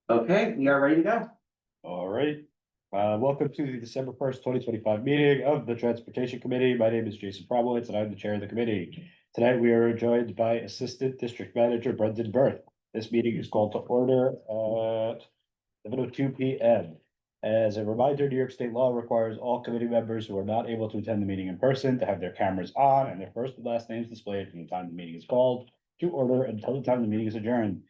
Okay, we are ready to go. All right. Welcome to the December 1st, 2025 meeting of the Transportation Committee. My name is Jason Probowitz and I'm the chair of the committee. Tonight, we are joined by Assistant District Manager Brendan Berth. This meeting is called to order at 7:02 p.m. As a reminder, New York State law requires all committee members who are not able to attend the meeting in person to have their cameras on and their first and last names displayed from the time the meeting is called to order until the time the meeting is adjourned.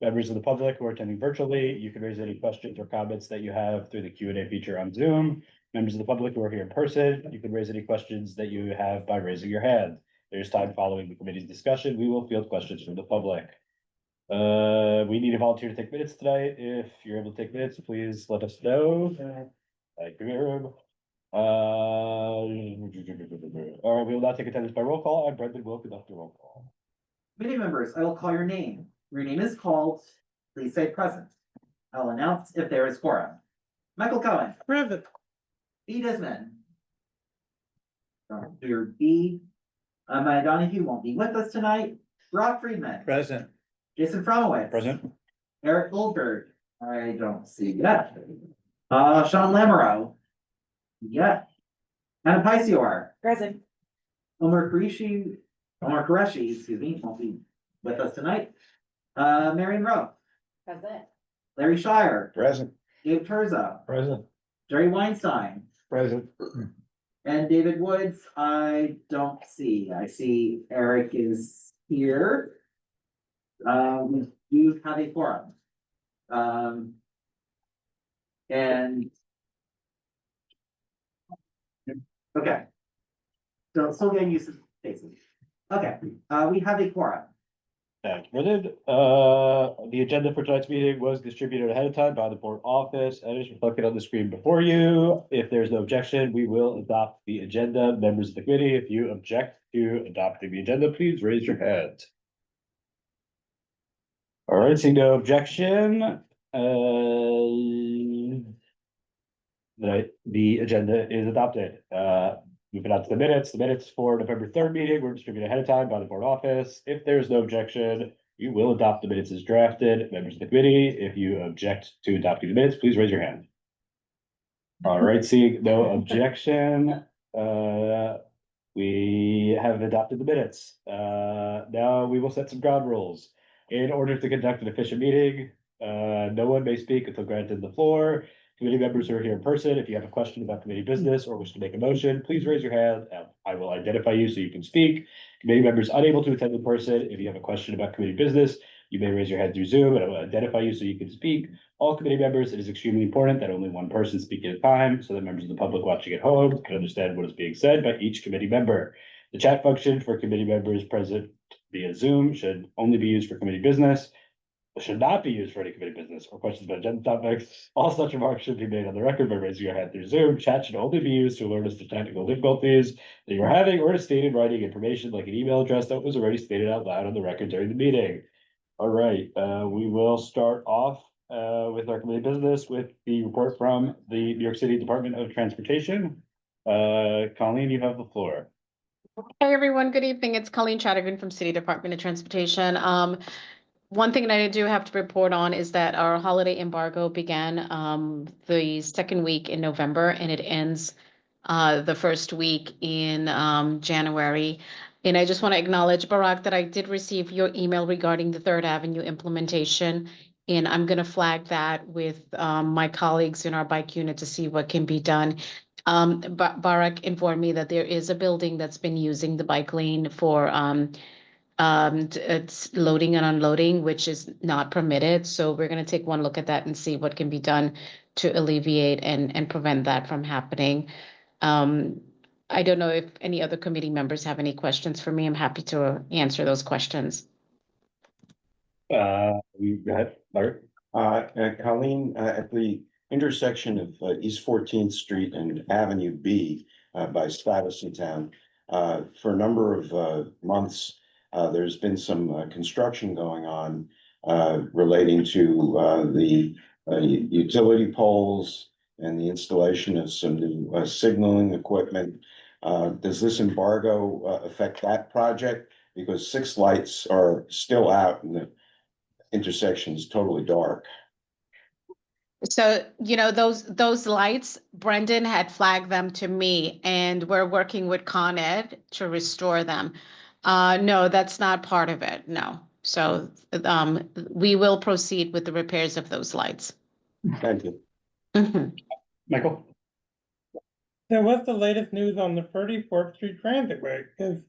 Members of the public who are attending virtually, you can raise any questions or comments that you have through the Q&A feature on Zoom. Members of the public who are here in person, you can raise any questions that you have by raising your hand. There's time following the committee's discussion. We will field questions from the public. We need a volunteer to take minutes tonight. If you're able to take minutes, please let us know. Thank you. All right, we will now take attendance by roll call, and Brendan will conduct the roll call. Committee members, I will call your name. Your name is called. Please say present. I will announce if there is quorum. Michael Cohen. Present. B. Disman. Dr. B. Maya Donahue won't be with us tonight. Rob Friedman. Present. Jason Fromowitz. Present. Eric Goldberg. I don't see yet. Sean Lamoureux. Yeah. Anna Picior. Present. Omar Qureshi, excuse me, won't be with us tonight. Marion Rowe. Present. Larry Shire. Present. Dave Terza. Present. Jerry Weinstein. Present. And David Woods, I don't see. I see Eric is here. We do have a forum. And. Okay. So still getting used to faces. Okay, we have a quorum. Thank you, Brendan. The agenda for tonight's meeting was distributed ahead of time by the board office and is reflected on the screen before you. If there's no objection, we will adopt the agenda. Members of the committee, if you object to adopting the agenda, please raise your hand. All right, seeing no objection, the agenda is adopted. Moving on to the minutes for November 3rd meeting were distributed ahead of time by the board office. If there's no objection, you will adopt the minutes as drafted. Members of the committee, if you object to adopting the minutes, please raise your hand. All right, seeing no objection, we have adopted the minutes. Now we will set some ground rules. In order to conduct an efficient meeting, no one may speak until granted the floor. Committee members who are here in person, if you have a question about committee business or wish to make a motion, please raise your hand and I will identify you so you can speak. Committee members unable to attend in person, if you have a question about committee business, you may raise your hand through Zoom and I will identify you so you can speak. All committee members, it is extremely important that only one person speak at a time so that members of the public watching at home can understand what is being said by each committee member. The chat function for committee members present via Zoom should only be used for committee business. Should not be used for any committee business or questions about agenda topics. All such remarks should be made on the record by raising your hand through Zoom. Chat should only be used to alert us to technical difficulties that you are having or to state in writing information like an email address that was already stated out loud on the record during the meeting. All right, we will start off with our committee business with the report from the New York City Department of Transportation. Colleen, you have the floor. Hey everyone, good evening. It's Colleen Chatterton from City Department of Transportation. One thing that I do have to report on is that our holiday embargo began the second week in November and it ends the first week in January. And I just want to acknowledge, Barak, that I did receive your email regarding the Third Avenue implementation. And I'm going to flag that with my colleagues in our bike unit to see what can be done. But Barak informed me that there is a building that's been using the bike lane for it's loading and unloading, which is not permitted. So we're going to take one look at that and see what can be done to alleviate and prevent that from happening. I don't know if any other committee members have any questions for me. I'm happy to answer those questions. Go ahead, Larry. Colleen, at the intersection of East 14th Street and Avenue B by Stuyvesant Town, for a number of months, there's been some construction going on relating to the utility poles and the installation of some new signaling equipment. Does this embargo affect that project? Because 6 lights are still out and the intersection is totally dark. So, those lights, Brendan had flagged them to me, and we're working with Con Ed to restore them. No, that's not part of it, no. So, we will proceed with the repairs of those lights. Thank you. Mhm. Michael? Then what's the latest news on the 34th Street Transit Way? Because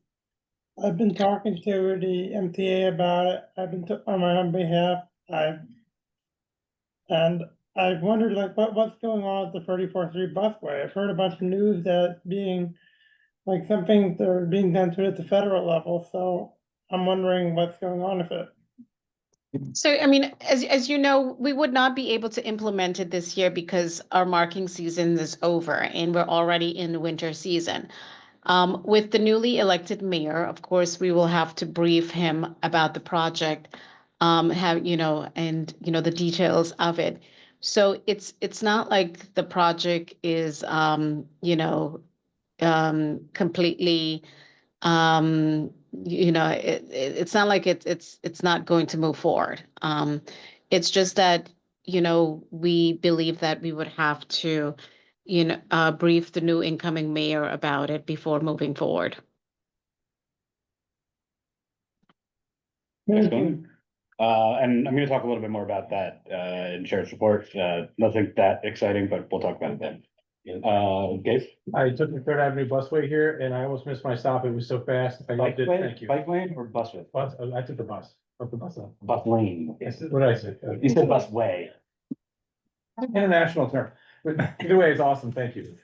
I've been talking to the MTA about it. I've been on my own behalf. And I've wondered like what's going on at the 34th Street busway. I've heard a bunch of news that being like some things that are being done to it at the federal level. So I'm wondering what's going on with it. So, I mean, as you know, we would not be able to implement it this year because our marking season is over and we're already in the winter season. With the newly elected mayor, of course, we will have to brief him about the project, the details of it. So it's not like the project is, completely, it's not like it's not going to move forward. It's just that, we believe that we would have to, brief the new incoming mayor about it before moving forward. Thank you. And I'm gonna talk a little bit more about that, in Sheriff's report, nothing that exciting, but we'll talk about it then. Gabe? I took the Third Avenue busway here and I almost missed my stop. It was so fast. I loved it. Thank you. Bike lane or busway? Bus, I took the bus. Took the bus up. Bus lane. What did I say? You said busway. International term. But either way, it's awesome. Thank you.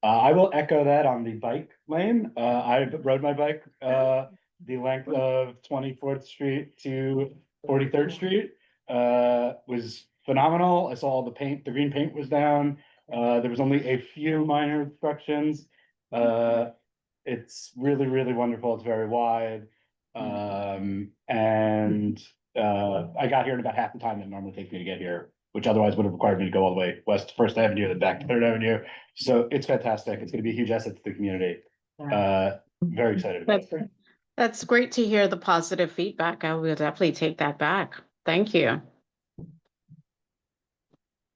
I will echo that on the bike lane. I rode my bike, the length of 24th Street to 43rd Street. Was phenomenal. I saw all the paint, the green paint was down. There was only a few minor obstructions. It's really, really wonderful. It's very wide. And I got here in about half the time that normally takes me to get here, which otherwise would have required me to go all the way west to First Avenue, then back to Third Avenue. So it's fantastic. It's gonna be a huge asset to the community. Very excited about it. That's great to hear the positive feedback. I will definitely take that back. Thank you.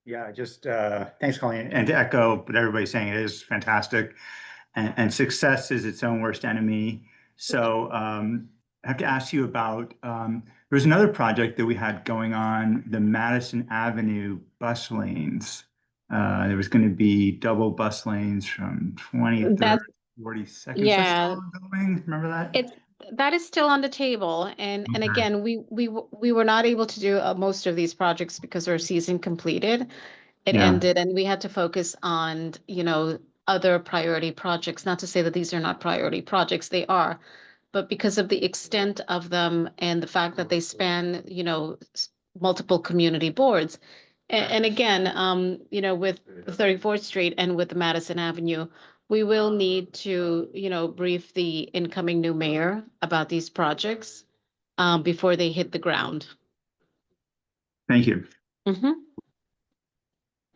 Yeah, just thanks, Colleen. And to echo what everybody's saying, it is fantastic. And success is its own worst enemy. So I have to ask you about, there was another project that we had going on, the Madison Avenue bus lanes. There was going to be double bus lanes from 23rd That's- to 42nd. Yeah. Remember that? That is still on the table, and Okay. again, we were not able to do most of these projects because our season completed. It Yeah. ended, and we had to focus on, other priority projects. Not to say that these are not priority projects, they are, but because of the extent of them and the fact that they span, multiple community boards. And again, with the 34th Street and with the Madison Avenue, we will need to, brief the incoming new mayor about these projects before they hit the ground. Thank you. Mhm.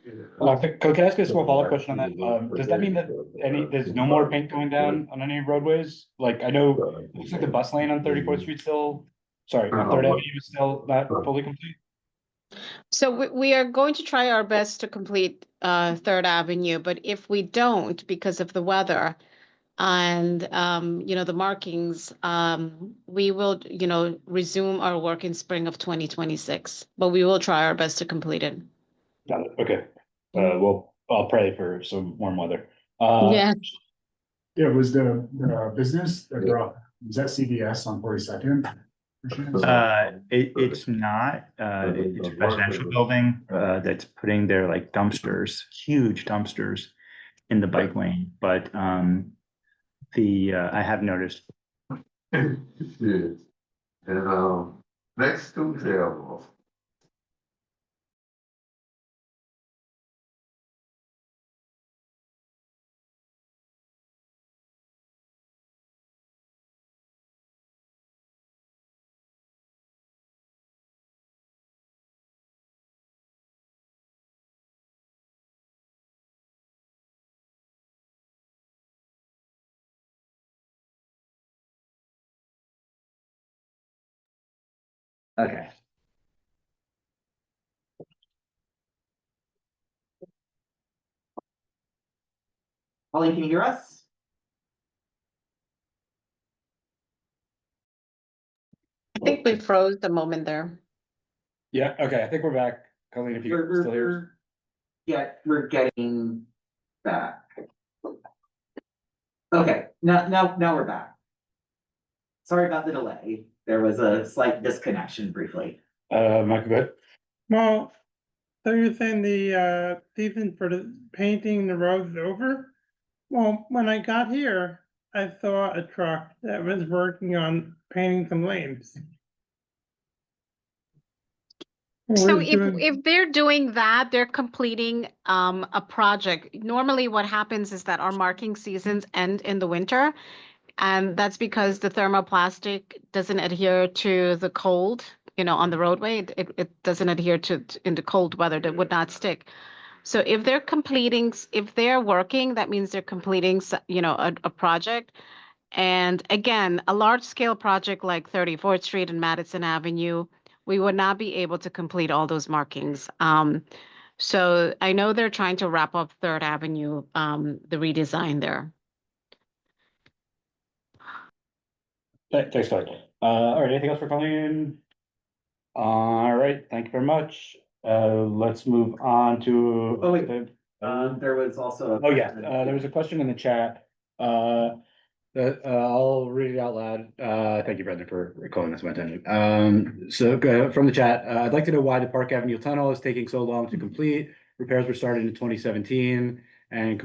Can I ask a small follow-up question on that? Does that mean that there's no more paint going down on any roadways? Like, I know, it looks like the bus lane on 34th Street still, sorry, on Third Avenue is still not fully complete? So we are going to try our best to complete Third Avenue, but if we don't, because of the weather and the markings, we will, resume our work in spring of 2026. But we will try our best to complete it. Got it, okay. Well, I'll pray for some warm weather. Yeah. Yeah, was the business, was that CVS on 42nd? It's not, it's a residential building, that's putting their like dumpsters, huge dumpsters in the bike lane, but, I have noticed. Yeah. And next Tuesday, Okay. Colleen, can you hear us? I think we froze the moment there. Yeah, okay, I think we're back. Colleen, if you We're, still hear us. yeah, we're getting back. Okay, now we're back. Sorry about the delay. There was a slight disconnection briefly. Michael, go ahead. Well, so you're saying the season for the painting the roads is over? Well, when I got here, I saw a truck that was working on painting some lanes. So Was if doing- they're doing that, they're completing a project. Normally what happens is that our marking seasons end in the winter. And that's because the thermoplastic doesn't adhere to the cold, on the roadway. It doesn't adhere to in the cold weather, that would not stick. So if if they're working, that means they're completing, a project. And again, a large scale project like 34th Street and Madison Avenue, we would not be able to complete all those markings. So I know they're trying to wrap up Third Avenue, the redesign there. Thanks, Colleen. All right, anything else for Colleen? All right, thank you very much. Let's move on to. Oh, wait. There was also. Oh, yeah, there was a question in the chat. I'll read it out loud. Thank you, Brendan, for calling this my attention. So from the chat, I'd like to know why the Park Avenue Tunnel is taking so long to complete. Repairs were started in 2017 and the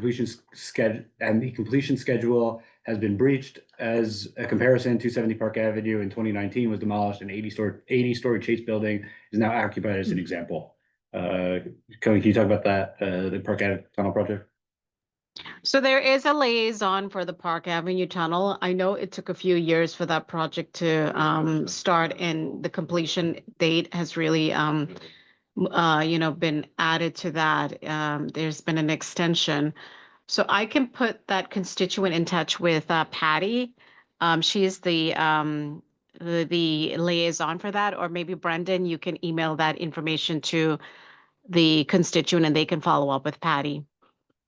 completion schedule has been breached. As a comparison, 270 Park Avenue in 2019 was demolished and 80-story Chase building is now occupied as an example. Colleen, can you talk about that, the Park Avenue Tunnel project? So there is a liaison for the Park Avenue Tunnel. I know it took a few years for that project to start, and the completion date has really been added to that. There's been an extension. So I can put that constituent in touch with Patty. She is the liaison for that, or maybe Brendan, you can email that information to the constituent and they can follow up with Patty.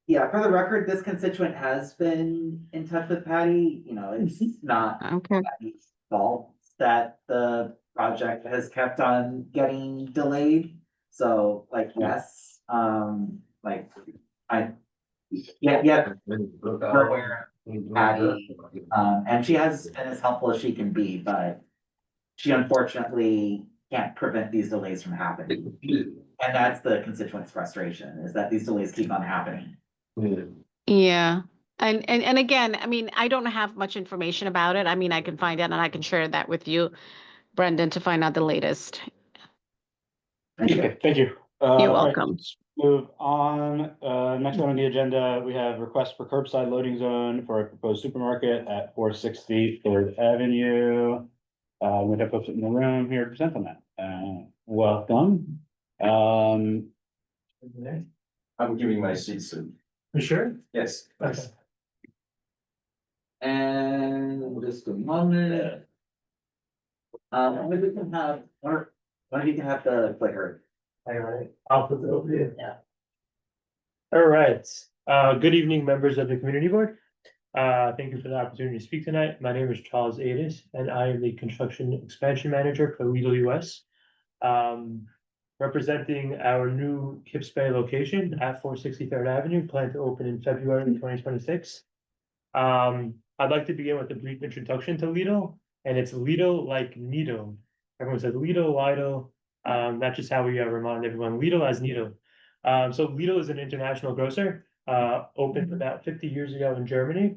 Yeah, for the record, this constituent has been in touch with Patty, it's not Okay. Patty's fault that the project has kept on getting delayed. So yes, we're aware of Patty, and she has been as helpful as she can be, but she unfortunately can't prevent these delays from happening. And that's the constituent's frustration, is that these delays keep on happening. Yeah. And again, I mean, I don't have much information about it. I mean, I can find out and I can share that with you, Brendan, to find out the latest. Okay, thank you. You're all right, welcome. let's move on. Next one on the agenda, we have request for curbside loading zone for a proposed supermarket at 460 Third Avenue. We have folks in the room here to present on that. Welcome. I'm giving my seat soon. You sure? Yes. Okay. And just a moment. Maybe we can have, or one of you can have the clicker. All right, I'll put it over here. Yeah. All right, good evening, members of the community board. Thank you for the opportunity to speak tonight. My name is Charles Adis, and I am the construction expansion manager for Lidl US. Representing our new Kips Bay location at 460 Third Avenue, planned to open in February 2026. I'd like to begin with a brief introduction to Lidl, and it's Lidl like Nido. Everyone says Lidl, Lido. That's just how we remind everyone. Lidl as Nido. So Lidl is an international grocer, opened about 50 years ago in Germany.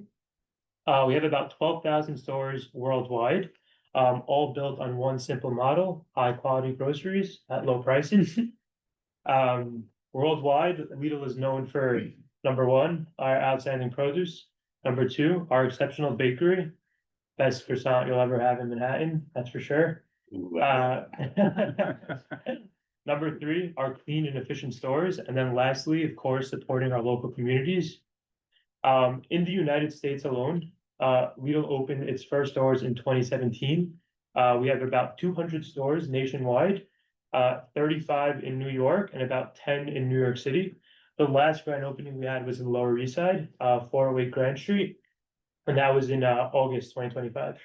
We have about 12,000 stores worldwide, all built on one simple model: high quality groceries at low prices. Worldwide, Lidl is known for, number one, our outstanding produce. Number two, our exceptional bakery. Best croissant you'll ever have in Manhattan, that's for sure. Number three, our clean and efficient stores. And then lastly, of course, supporting our local communities. In the United States alone, Lidl opened its first stores in 2017 We have about 200 stores nationwide, 35 in New York and about 10 in New York City. The last grand opening we had was in Lower East Side, 408 Grand Street, and that was in August 2025.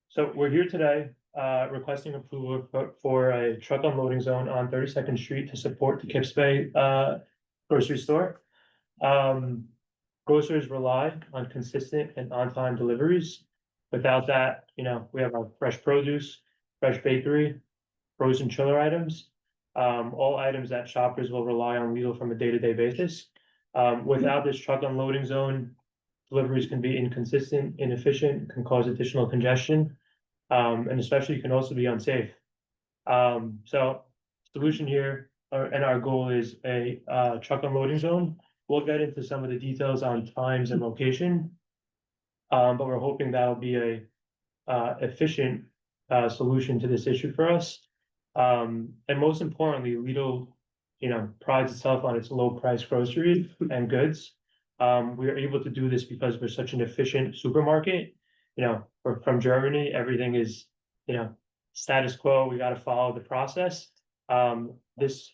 So we're here today, requesting approval for a truck unloading zone on 32nd Street to support the Kips Bay grocery store. Grocers rely on consistent and on-time deliveries. Without that, we have our fresh produce, fresh bakery, frozen chiller items, all items that shoppers will rely on Lidl from a day-to-day basis. Without this truck unloading zone, deliveries can be inconsistent, inefficient, can cause additional congestion, and especially can also be unsafe. So solution here, and our goal is a truck unloading zone. We'll get into some of the details on times and location. But we're hoping that'll be a efficient solution to this issue for us. And most importantly, Lidl, prides itself on its low price groceries and goods. We are able to do this because we're such an efficient supermarket. We're from Germany, everything is, status quo, we gotta follow the process. This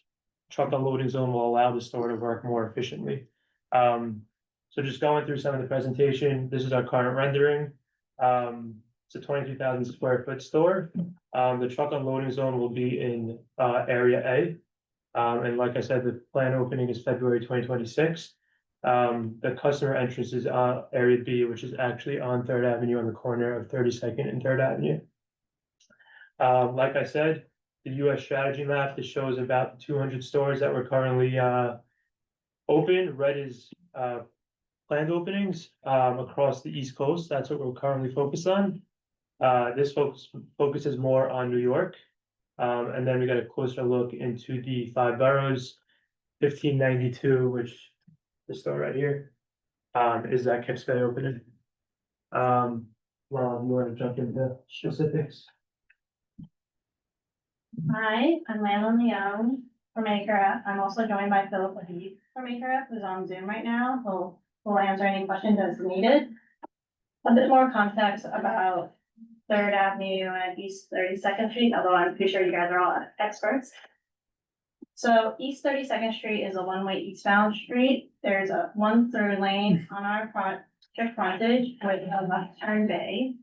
truck unloading zone will allow the store to work more efficiently. So just going through some of the presentation, this is our current rendering. It's a 23,000 square foot store. The truck unloading zone will be in area A. And like I said, the plan opening is February 2026. The customer entrance is area B, which is actually on 3rd Avenue on the corner of 32nd and 3rd Avenue. Like I said, the US strategy map, this shows about 200 stores that were currently open. Red is planned openings across the East Coast. That's what we're currently focused on. This focuses more on New York. And then we got a closer look into the 5 boroughs. 1592, which the store right here, is that Kips Bay opening. Well, you want to jump into specifics? Hi, I'm Layla Leone from Acre. I'm also joined by Philip Lee from Acre, who's on Zoom right now. We'll answer any questions as needed. A bit more context about 3rd Avenue and East 32nd Street, although I'm pretty sure you guys are all experts. So East 32nd Street is a one-way eastbound street. There's a 1-through lane on our project frontage with a left turn bay.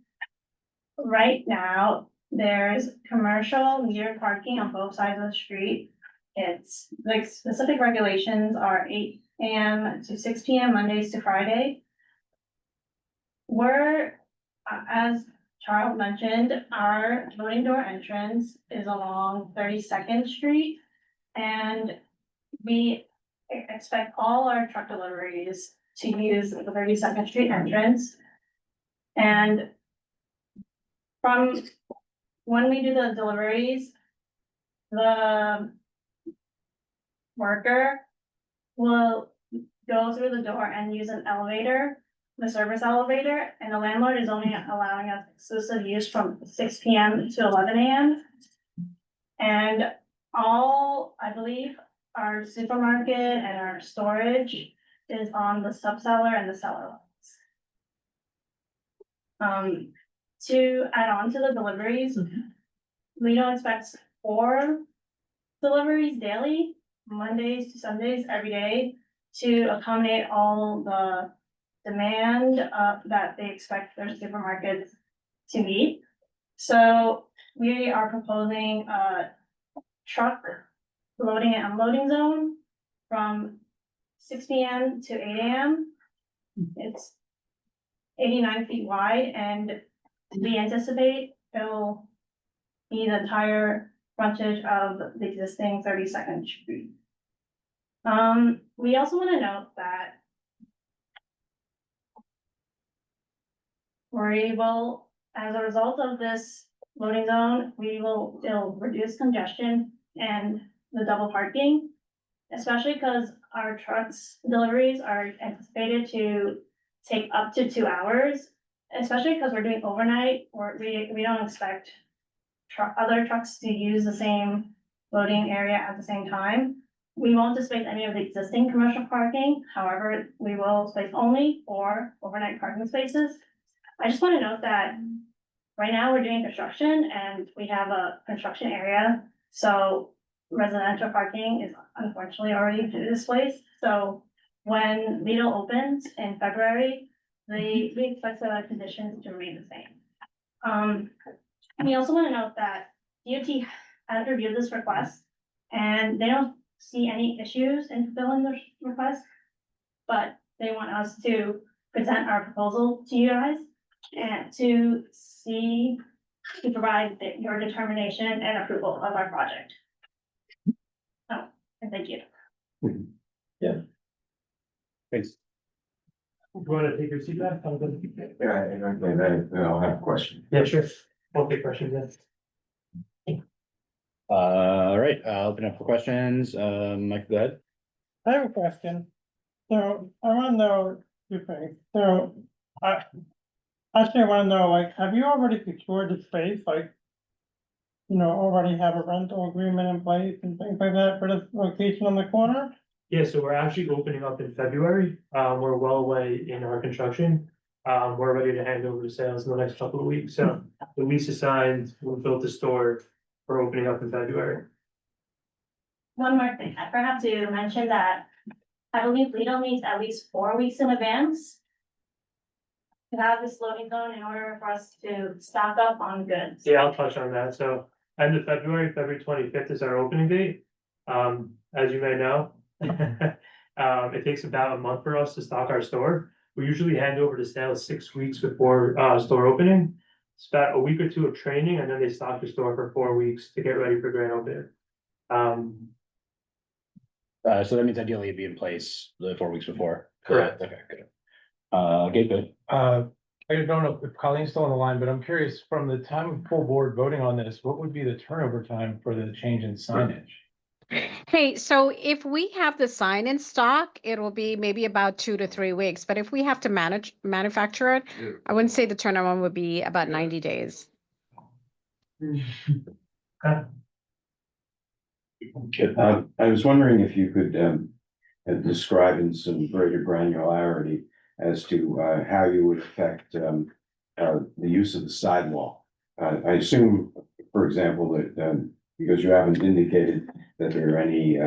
Right now, there's commercial metered parking on both sides of the street. It's like specific regulations are 8 AM to 6 PM Mondays to Friday. We're, as Charles mentioned, our loading door entrance is along 32nd Street. And we expect all our truck deliveries to use the 32nd Street entrance. And from when we do the deliveries, the worker will go through the door and use an elevator, the service elevator, and the landlord is only allowing us exclusive use from 6 PM to 11 AM. And all, I believe, our supermarket and our storage is on the subcellar and the cellar lines. To add on to the deliveries, Lidl expects 4 deliveries daily, Mondays to Sundays, every day, to accommodate all the demand that they expect their supermarkets to meet. So we are proposing a truck loading and unloading zone from 6 PM to 8 AM. It's 89 feet wide, and we anticipate it'll be the entire frontage of the existing 32nd Street. We also want to note that we're able, as a result of this loading zone, it'll reduce congestion and the double parking, especially because our trucks deliveries are anticipated to take up to 2 hours, especially because we're doing overnight, or we don't expect other trucks to use the same loading area at the same time. We won't displace any of the existing commercial parking. However, we will space only 4 overnight parking spaces. I just want to note that right now we're doing construction and we have a construction area, so residential parking is unfortunately already displaced, so when Lido opens in February, we expect the conditions to remain the same. We also want to note that DOT has reviewed this request and they don't see any issues in fulfilling the request. But they want us to present our proposal to you guys and to provide your determination and approval of our project. Oh, and thank you. Thanks. You wanna take your seat back? I'll have a question. Yeah, sure. We'll take questions then. All right, I'll open up for questions. Mike, go ahead. I have a question. So I wanna know two things. So I wanna know, like, have you already secured the space, like, you know, already have a rental agreement in place and things like that for this location on the corner? Yeah, so we're actually opening up in February. We're well away in our construction. We're ready to hand over to sales in the next couple of weeks, so the lease is signed, we built the store, we're opening up in February. One more thing, I forgot to mention that I believe Lido meets at least 4 weeks in advance to have this loading zone in order for us to stock up on goods. Yeah, I'll touch on that, so end of February, February 25th is our opening date. As you may know. It takes about a month for us to stock our store. We usually hand over to sales 6 weeks before store opening. It's about a week or two of training, and then they stock the store for 4 weeks to get ready for grand opening. So that means ideally it'd be in place the 4 weeks before. Correct. Okay, good. Gabe, good. I don't know if Colleen's still on the line, but I'm curious, from the time of full board voting on this, what would be the turnover time for the change in signage? Hey, so if we have the sign in stock, it will be maybe about 2 to 3 weeks, but if we have to manufacture it, I wouldn't say the turnaround would be about 90 days. I was wondering if you could describe in some greater granularity as to how you would affect the use of the sidewalk. I assume, for example, that because you haven't indicated that there are any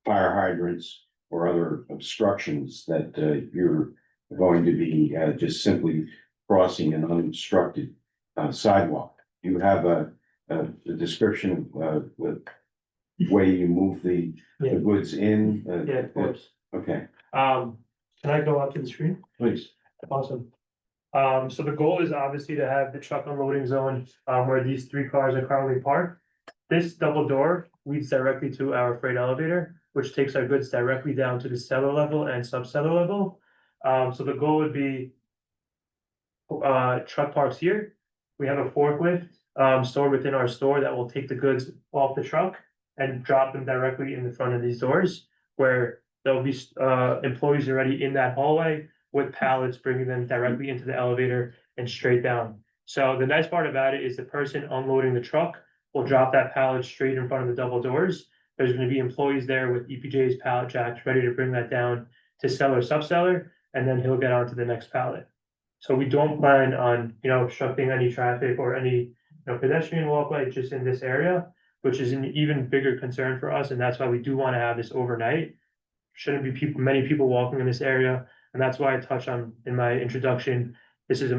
fire hydrants or other obstructions that you're going to be just simply crossing an unobstructed sidewalk. You have a description of the way you move the goods in? Yeah, of course. Okay, Can I go up to the screen? please. Awesome. So the goal is obviously to have the truck unloading zone, where these 3 cars are currently parked. This double door leads directly to our freight elevator, which takes our goods directly down to the cellar level and sub-cellar level. So the goal would be, truck parks here. We have a forklift, stored within our store that will take the goods off the truck and drop them directly in the front of these doors, where there'll be, employees already in that hallway with pallets, bringing them directly into the elevator and straight down. So the nice part about it is the person unloading the truck will drop that pallet straight in front of the double doors. There's gonna be employees there with EPJ's pallet jacks ready to bring that down to cellar, sub-cellar, and then he'll get onto the next pallet. So we don't plan on, obstructing any traffic or any, pedestrian walkway just in this area, which is an even bigger concern for us, and that's why we do wanna have this overnight. Shouldn't be many people walking in this area. And that's why I touched on in my introduction, this is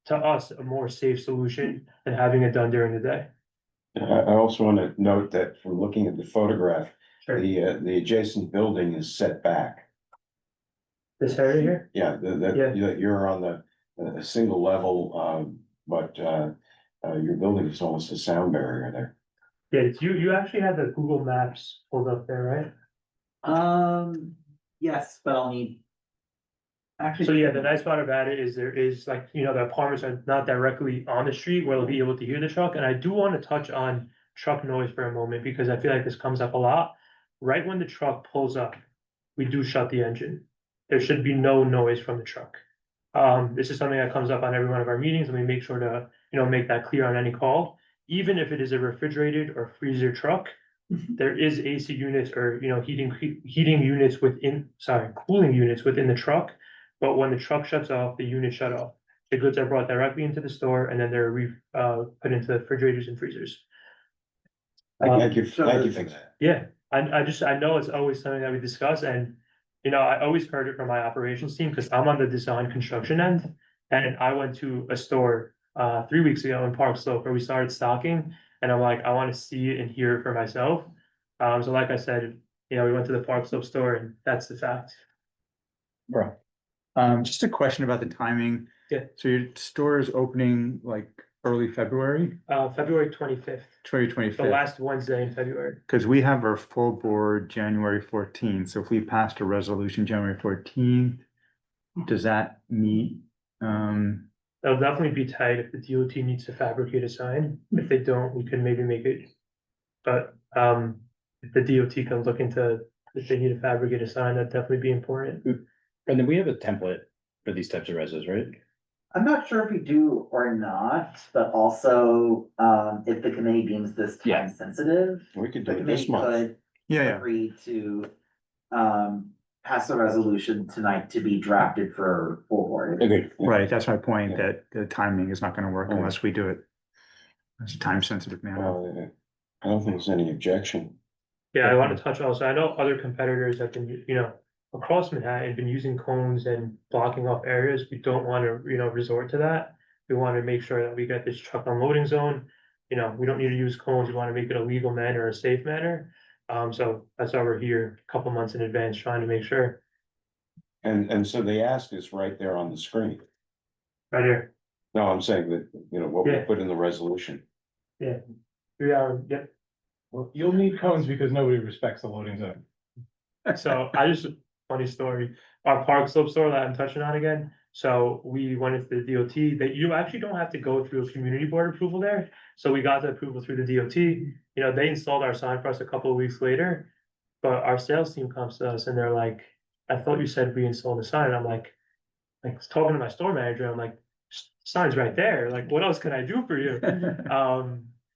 to us, a more safe solution than having it done during the day. I also want to note that from looking at the photograph, Sure. the adjacent building is set back. This area here? Yeah, that you're on a single level, but your building is almost a sound barrier there. Yeah, you actually had the Google Maps pulled up there, right? Yes, but I'll need. So Actually, yeah, the nice part about it is there is like, the apartments are not directly on the street where they'll be able to hear the truck. And I do want to touch on truck noise for a moment, because I feel like this comes up a lot. Right when the truck pulls up, we do shut the engine. There should be no noise from the truck. This is something that comes up on every one of our meetings, and we make sure to, make that clear on any call. Even if it is a refrigerated or freezer truck, there is AC units or, cooling units within the truck But when the truck shuts off, the unit shut off. The goods are brought directly into the store and then they're put into the refrigerators and freezers. Thank you for that. Yeah, I know it's always something that we discuss and, you know, I always heard it from my operations team, cause I'm on the design construction end. And I went to a store, 3 weeks ago in Park Slope where we started stocking, and I'm like, I wanna see it and hear it for myself. So like I said, you know, we went to the Park Slope store and that's the fact. Bro. Just a question about the timing. Yeah. So your store is opening like early February, February 25th, twenty the twenty-fifth? last Wednesday in February. Cause we have our full board January 14th, so if we passed a resolution January 14th, does that meet? It'll definitely be tight if the DOT needs to fabricate a sign. If they don't, we can maybe make it. But, if the DOT can look into, if they need to fabricate a sign, that'd definitely be important. And then we have a template for these types of resos, right? I'm not sure if we do or not, but also, if the committee deems this Yeah. time sensitive. We could The do it this committee month. could Yeah, agree to, pass a resolution tonight to be drafted for full board. Agreed. right, that's my point, Yeah. that the timing is not gonna work Right. unless we do it. It's a time sensitive manner. I don't think there's any objection. Yeah, I want to touch also, I know other competitors have been, you know, across Manhattan, been using cones and blocking off areas. We don't want to, you know, resort to that. We want to make sure that we get this truck unloading zone. You know, we don't need to use cones. We want to make it a legal manner, a safe manner. So that's why we're here a couple months in advance, trying to make sure. And so the ask is right there on the screen. Right here. No, I'm saying that, you know, what we Yeah. put in the resolution. Yeah. 3 hour, yep. Well, you'll need cones because nobody respects the loading zone. So funny story, our Park Slope store that I'm touching on again. So we went into the DOT, that you actually don't have to go through a community board approval there. So we got the approval through the DOT, you know, they installed our sign for us a couple of weeks later. But our sales team comes to us and they're like, I thought you said we installed the sign. And I'm like talking to my store manager, I'm like, sign's right there. Like, what else can I do for you?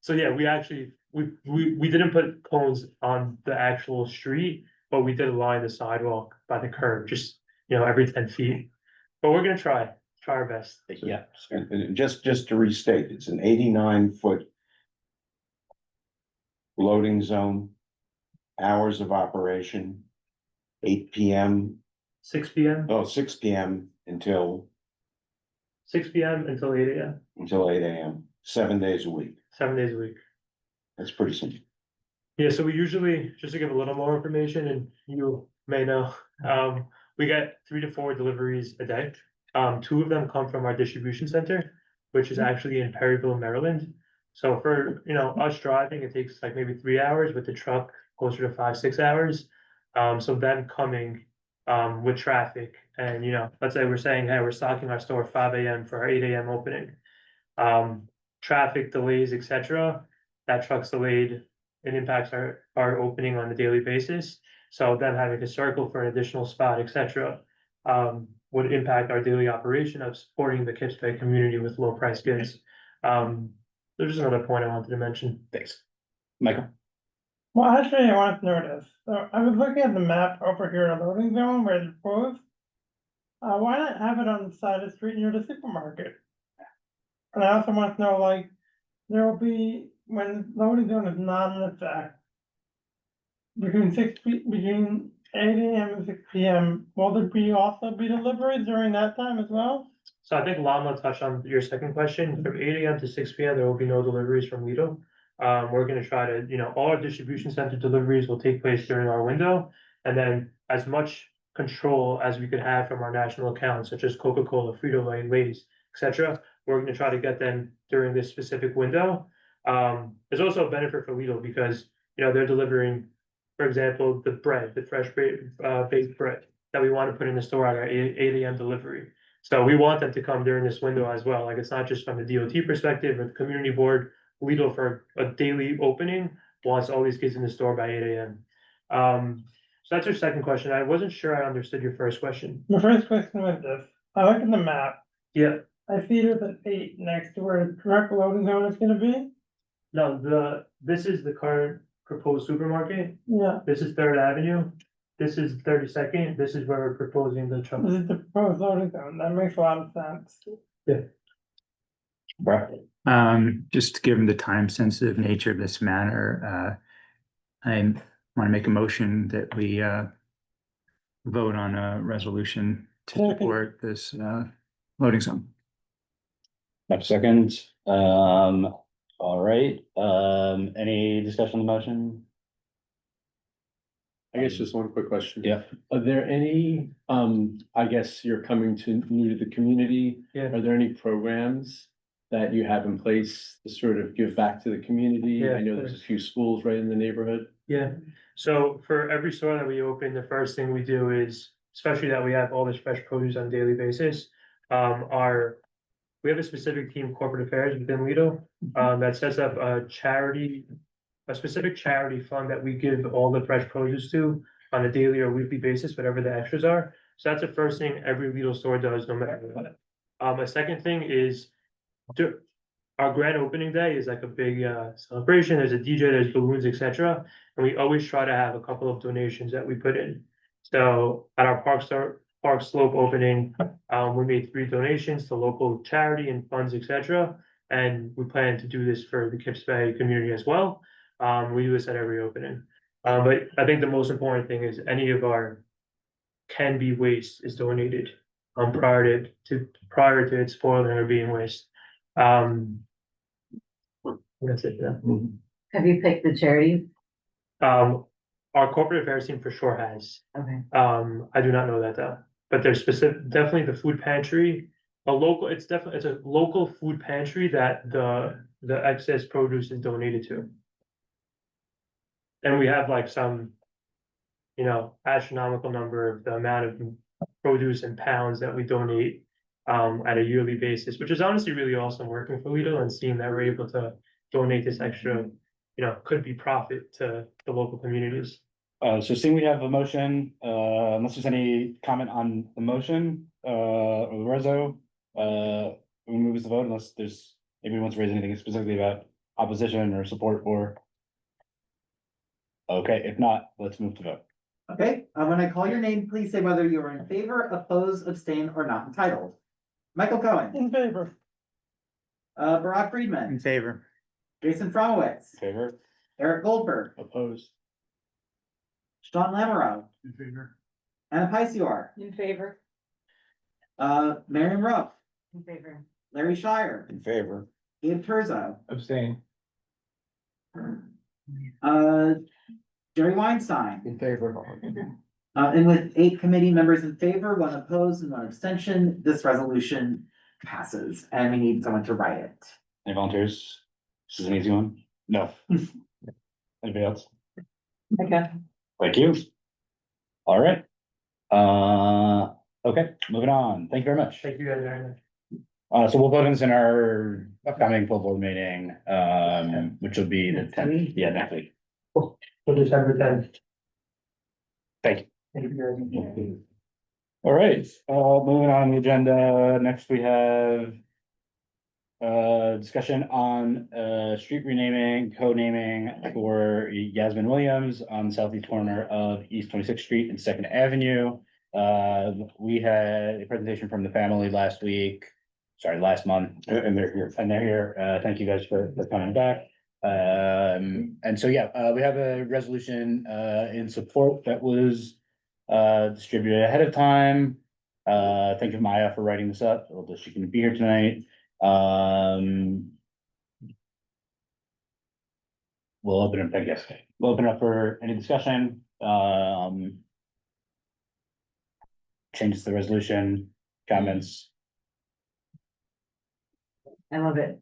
So yeah, we actually, we didn't put cones on the actual street, but we did line the sidewalk by the curb, just, you know, every 10 feet. But we're gonna try our best. Yeah. And just to restate, it's an 89-foot loading zone, hours of operation, 8 PM, 6 PM, 6 PM until 6 PM until 8 AM, 8 AM, 7 days a week. 7 days a week. That's pretty simple. Yeah, so we usually, just to give a little more information, and you may know, we get 3 to 4 deliveries a day. 2 of them come from our distribution center, which is actually in Perryville, Maryland. So for, you know, us driving, it takes like maybe 3 hours, with the truck closer to 5-6 hours. So them coming, with traffic and, you know, let's say we're saying, hey, we're stocking our store 5 AM for our 8 AM opening. Traffic delays, etc. That truck's delayed, it impacts our opening on a daily basis. So them having to circle for an additional spot, etc. Would impact our daily operation of supporting the Kips Bay community with low price goods. There's just another point I wanted to mention. Thanks. Michael? Well, actually, I want to notice, so I was looking at the map over here, a loading zone where it's proposed. Why not have it on the side of the street near the supermarket? And I also want to know, like, there will be, when loading zone is not in effect. Between 8 AM and 6 PM, will there be also be deliveries during that time as well? So I think Lama touched on your second question. From 8 AM to 6 PM, there will be no deliveries from Lido. We're gonna try to, you know, all our distribution center deliveries will take place during our window. And then as much control as we could have from our national accounts, such as Coca-Cola, Frito-Lay, Lay's, etc. We're gonna try to get them during this specific window. There's also a benefit for Lido because, you know, they're delivering, for example, the bread, the fresh baked bread that we want to put in the store at our 8 AM delivery. So we want them to come during this window as well. Like, it's not just from the DOT perspective or the community board. Lidl for a daily opening wants all these kids in the store by 8 AM. So that's your second question. I wasn't sure I understood your first question. The first question was this, I look at the map, Yeah, I see there's an 8 next to where the direct loading zone is gonna be. no, this is the current proposed supermarket. Yeah, This is Third Avenue. this is 32nd, this is where we're proposing the truck. This is the proposed loading zone, that makes a lot of sense. Just given the time sensitive nature of this matter, I want to make a motion that we vote on a resolution to Second. support this loading zone. Next second, all right, any discussion on the motion? I guess just one quick question. Yeah. Are there any, I guess you're coming to new to the community. Yeah. Are there any programs that you have in place to sort of give back to the community? Yeah, I know there's a few schools right in the neighborhood. Yeah, so for every store that we open, the first thing we do is, especially that we have all this fresh produce on a daily basis, we have a specific team, corporate affairs within Lido, that sets up a specific charity fund that we give all the fresh produce to on a daily or weekly basis, whatever the extras are. So that's the first thing every Lido store does, no matter what. A second thing is, our grand opening day is like a big celebration. There's a DJ, there's balloons, etc. And we always try to have a couple of donations that we put in. So at our Park Slope opening, we made 3 donations to local charity and funds, etc. And we plan to do this for the Kips Bay community as well. We do this at every opening. But I think the most important thing is any of our can be waste is donated prior to it spoiling or being waste. That's it, yeah. Have you picked the charity? Our corporate affairs team for sure has. Okay. I do not know that though, but there's definitely the food pantry, it's a local food pantry that the excess produce is donated to. And we have like some, astronomical number of the amount of produce in pounds that we donate at a yearly basis, which is honestly really awesome working for Lido and seeing that we're able to donate this extra, could be profit to the local communities. So seeing we have a motion, unless there's any comment on the motion, or the reso, we move the vote unless there's, anybody wants to raise anything specifically about opposition or support for. Okay, if not, let's move to vote. Okay, when I call your name, please say whether you are in favor, oppose, abstain, or not entitled. Michael Cohen, In favor. Barack In Friedman, favor. Jason Fromowitz, Favor? Eric Goldberg, Opposed? Sean Lamoureux, In favor. Anna Paisior, In favor. Marion Ruff, In favor. Larry Shire, In favor. Gabe Terzo, Abstain. Jerry Weinstein. In favor. And with 8 committee members in favor, 1 opposed and 1 abstention, this resolution passes and we need someone to write it. Any volunteers? This is an easy one? No. Anybody else? Okay. Thank you. All right. Okay, moving on. Thank you very much. Thank you guys very much. So we'll vote on this in our upcoming full board meeting, which will be the 10th, yeah, next week. For December 10th. Thank you. Thank you guys. All right, moving on the agenda, next we have discussion on street renaming, co-naming for Yasmin Williams on southeast corner of East 26th Street and 2nd Avenue. We had a presentation from the family last month. And they're here. And they're here. Thank you guys for coming back. And so, yeah, we have a resolution in support that was distributed ahead of time. Thank you, Maya, for writing this up, although she couldn't be here tonight. We'll open up, I guess. We'll open up for any discussion. Changes to the resolution, comments. I love it.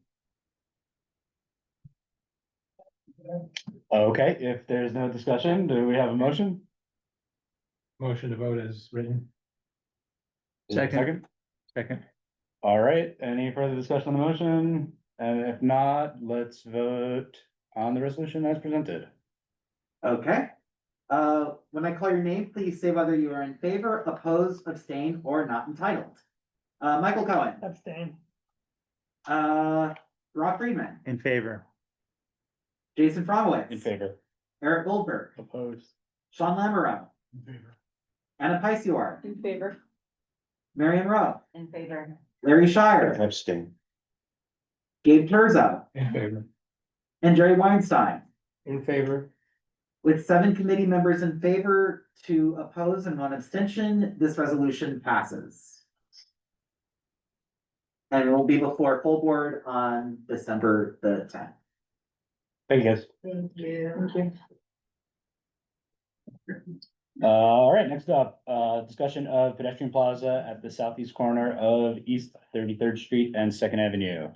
Okay, if there's no discussion, do we have a motion? Motion to vote as written. Second. All right, any further discussion on the motion? And if not, let's vote on the resolution as presented. Okay. When I call your name, please say whether you are in favor, oppose, abstain, or not entitled. Michael Cohen, Abstain. Rob Friedman, In favor. Jason Fromowitz. In favor. Eric Goldberg, Opposed? Sean Lamoureux, In favor. Anna Piceur, In favor. Marion Rowe, In favor. Larry Shire, Abstain. Gabe Terzo, In favor. and Jerry Weinstein. In favor. With 7 committee members in favor, 2 oppose, and 1 abstention, this resolution passes. And will be before full board on December the 10th. Thank you, guys. Thank you. Thank you. All right, next up, discussion of pedestrian plaza at the southeast corner of East 33rd Street and Second Avenue.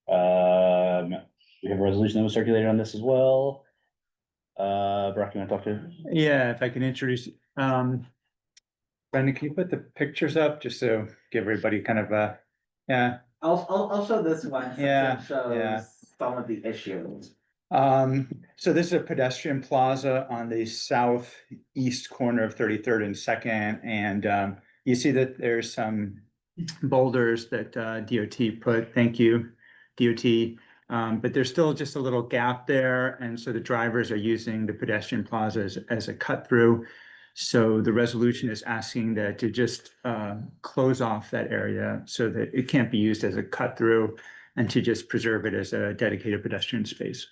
We have a resolution that was circulated on this as well. Brock, you wanna talk to? Yeah, if I can introduce, Brendan, can you put the pictures up just so give everybody kind of a, yeah. I'll show this one since Yeah, it shows yeah. some of the issues. So this is a pedestrian plaza on the southeast corner of 33rd and Second, and you see that there's some boulders that DOT put, thank you, DOT. But there's still just a little gap there, and so the drivers are using the pedestrian plaza as a cut through. So the resolution is asking that to just close off that area so that it can't be used as a cut through, and to just preserve it as a dedicated pedestrian space.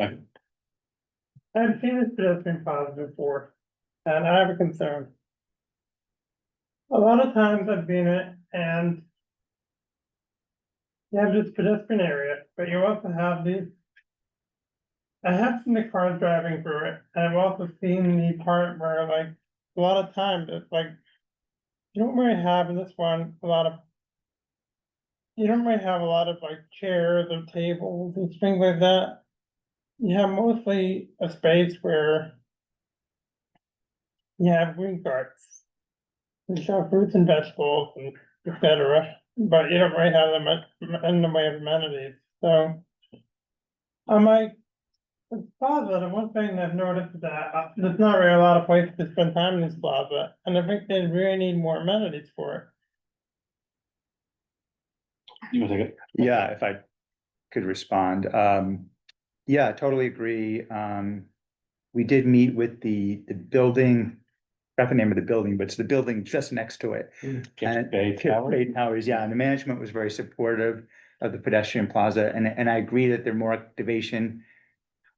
I've seen this pedestrian plaza before, and I have a concern. A lot of times I've been it and you have this pedestrian area, but you also have these. I have seen the cars driving through it, and I've also seen the part where like, a lot of times it's like. You don't really have in this one, a lot of. You don't really have a lot of like chairs or tables and things like that. You have mostly a space where. You have green carts. You sell fruits and vegetables and et cetera, but you don't really have them in the way of amenities, so. I'm like, it's plaza, the one thing I've noticed is that there's not really a lot of places to spend time in this plaza, and I think they really need more amenities for it. You wanna take it? Yeah, if I could respond. Yeah, I totally agree. We did meet with the building, I forgot the name of the building, but it's the building just next to it. And Bay Tower? Bay Towers, yeah, and the management was very supportive of the pedestrian plaza, and I agree that there more activation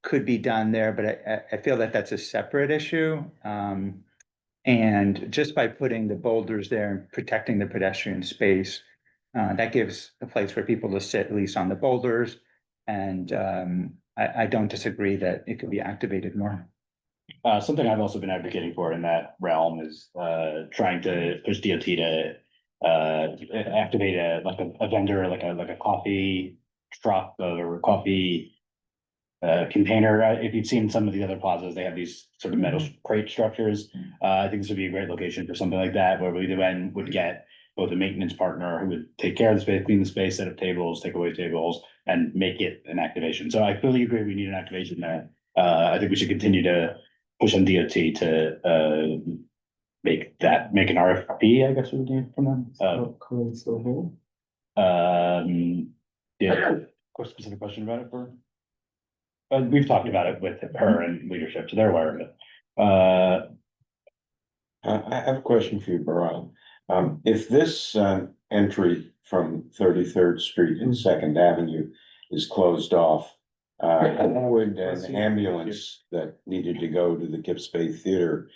could be done there, but I feel that that's a separate issue. And just by putting the boulders there and protecting the pedestrian space, that gives a place for people to sit at least on the boulders. And I don't disagree that it could be activated more. Something I've also been advocating for in that realm is trying to push DOT to activate a vendor, like a coffee truck or a coffee container. If you've seen some of the other plazas, they have these sort of metal crate structures. I think this would be a great location for something like that, where we then would get both a maintenance partner who would take care of the space, clean the space, set up tables, take away tables, and make it an activation. So I fully agree, we need an activation there. I think we should continue to push on DOT to make an RFP, I guess we would need from them. Yeah, specific question about it for? We've talked about it with her and leadership, so they're aware of it. I have a question for you, Baran. If this entry from 33rd Street and Second Avenue is closed off, how would an ambulance that needed to go to the Kips Bay Theater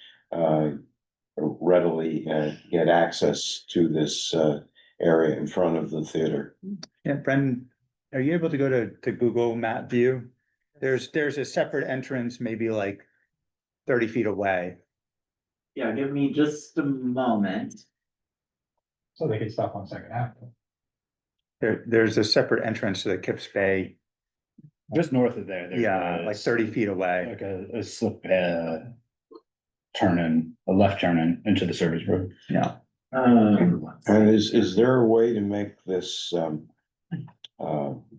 readily get access to this area in front of the theater? Yeah, Brendan, are you able to go to Google Map View? There's a separate entrance, maybe like 30 feet away. Yeah, give me just a moment. So they could stop on Second Avenue. There's a separate entrance to the Kips Bay. Just north of there. There's Yeah, like 30 feet away. Like a slip, a left turn in into the service road. Yeah. And is there a way to make this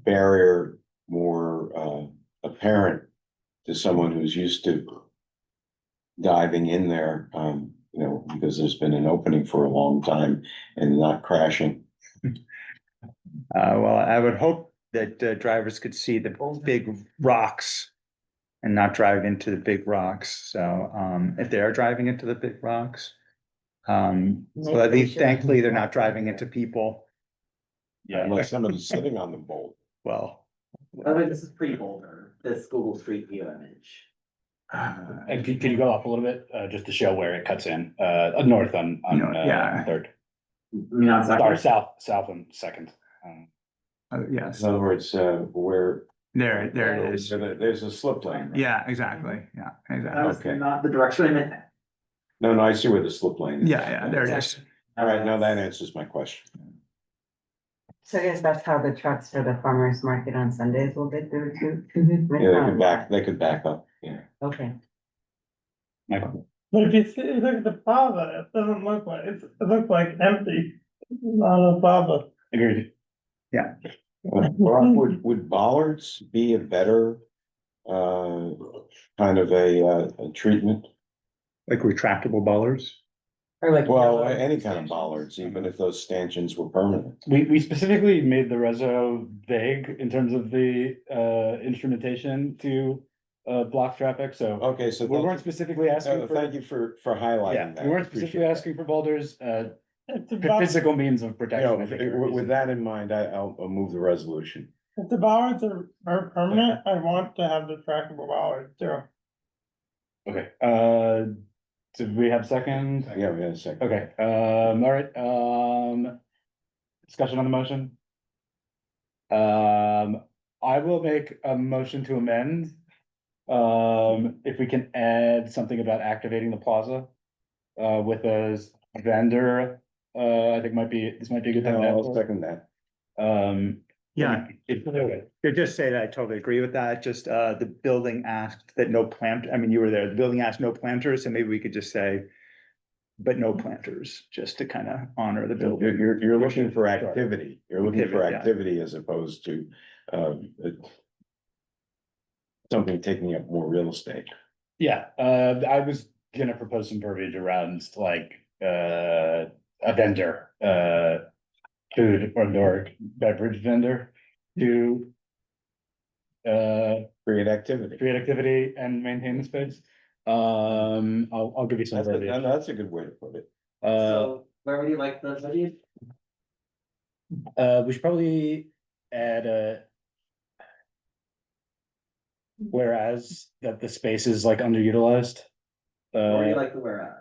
barrier more apparent to someone who's used to diving in there, because there's been an opening for a long time and not crashing? Well, I would hope that drivers could see the big rocks and not drive into the big rocks. So, if they are driving into the big rocks, so at least thankfully they're not driving into people. Yeah, Unless somebody's sitting on the bolt. well, By the way, this is pre-Boulder, this Google Street View image. And can you go up a little bit, just to show where it cuts in, north on, yeah. Third? You mean on Sorry, Second? south on Second. yes, In other words, where. there it is. There's a slip lane. Yeah, exactly. Yeah, That exactly. was Okay. not the direction I meant. No, I see where the slip lane is. Yeah, there it is. All right, now that answers my question. So I guess that's how the trucks for the farmer's market on Sundays will get through too? Yeah, they could back up, yeah. Okay. Michael? But if you see, you look at the plaza, it doesn't look like, it looks like empty, not a plaza. Agreed. Would bollards be a better, kind of a treatment? Like retractable bollards? Or like. Well, any kind of bollards, even if those stanchions were permanent. We specifically made the reso vague in terms of the instrumentation to block traffic, so Okay, so. we weren't specifically asking for. Thank you for highlighting Yeah, that. we weren't Appreciate specifically that. asking for boulders, If the bollards, physical means of You protection. know, I think are with that in mind, I'll move the resolution. if the bollards are permanent, I want to have the trackable bollards too. Okay, did we have a second? Yeah, we had a second. Okay, all right, discussion on the motion. I will make a motion to amend. If we can add something about activating the plaza, with a vendor, I think this might be a good time. to I'll add second that. for. Yeah. Okay. To just say that I totally agree with that, just, the building asked that no plant, I mean, you were there, the building asked no planters, so maybe we could just say. But no planters, just to kind of honor the building. You're looking for activity. You're looking for Activity, yeah. activity as opposed to, something taking up more real estate. Yeah, I was gonna propose some verbiage around like, a vendor, food or beverage vendor to. Create activity. Create activity and maintain the space. I'll give you some verbiage. That's a good way to put it. So where would you like the video? We should probably add a. Whereas that the space is like underutilized. Or do you like the whereas?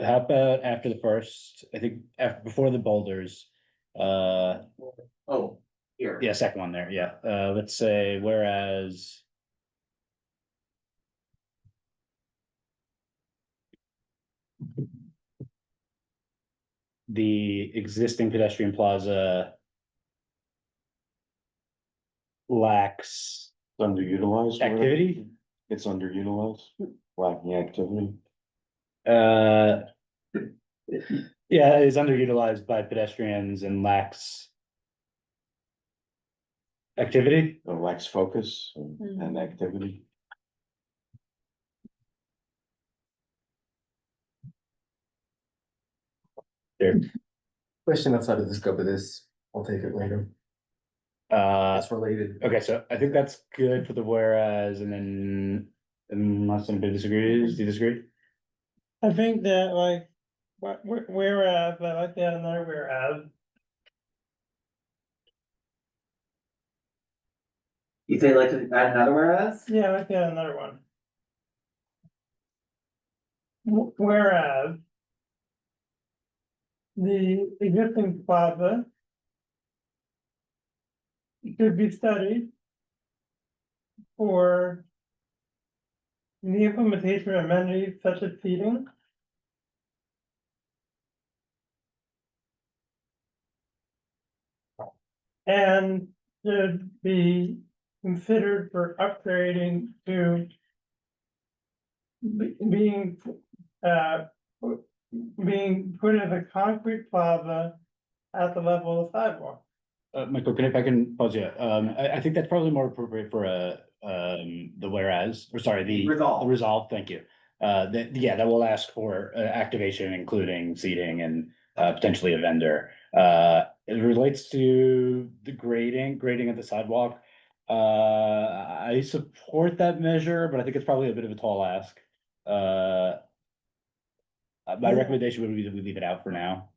How about after the first, I think before the boulders, Oh, here. yeah, second one there, yeah, let's say whereas. The existing pedestrian plaza. Lacks It's underutilized. activity, It's underutilized, lacking activity. yeah, is underutilized by pedestrians and lacks. Activity, Lacks focus and activity. Question outside of the scope of this, I'll take it later. It's related. okay, so I think that's good for the whereas, and then unless anybody disagrees, do you disagree? I think that like, whereas, I like that another whereas. You say like to add another whereas? Yeah, I like that another one. Whereas. The existing plaza. Should be studied. For. The implementation of amenities such as seating. And should be considered for upgrading to. Being put as a concrete plaza at the level of the sidewalk. Michael, if I can pause you, I think that's probably more appropriate for the whereas, or sorry, the resolve, thank you. That will ask for activation, including seating and potentially a vendor. it relates to the grading of the sidewalk. I support that measure, but I think it's probably a bit of a tall ask. My recommendation would be that we leave it out for now.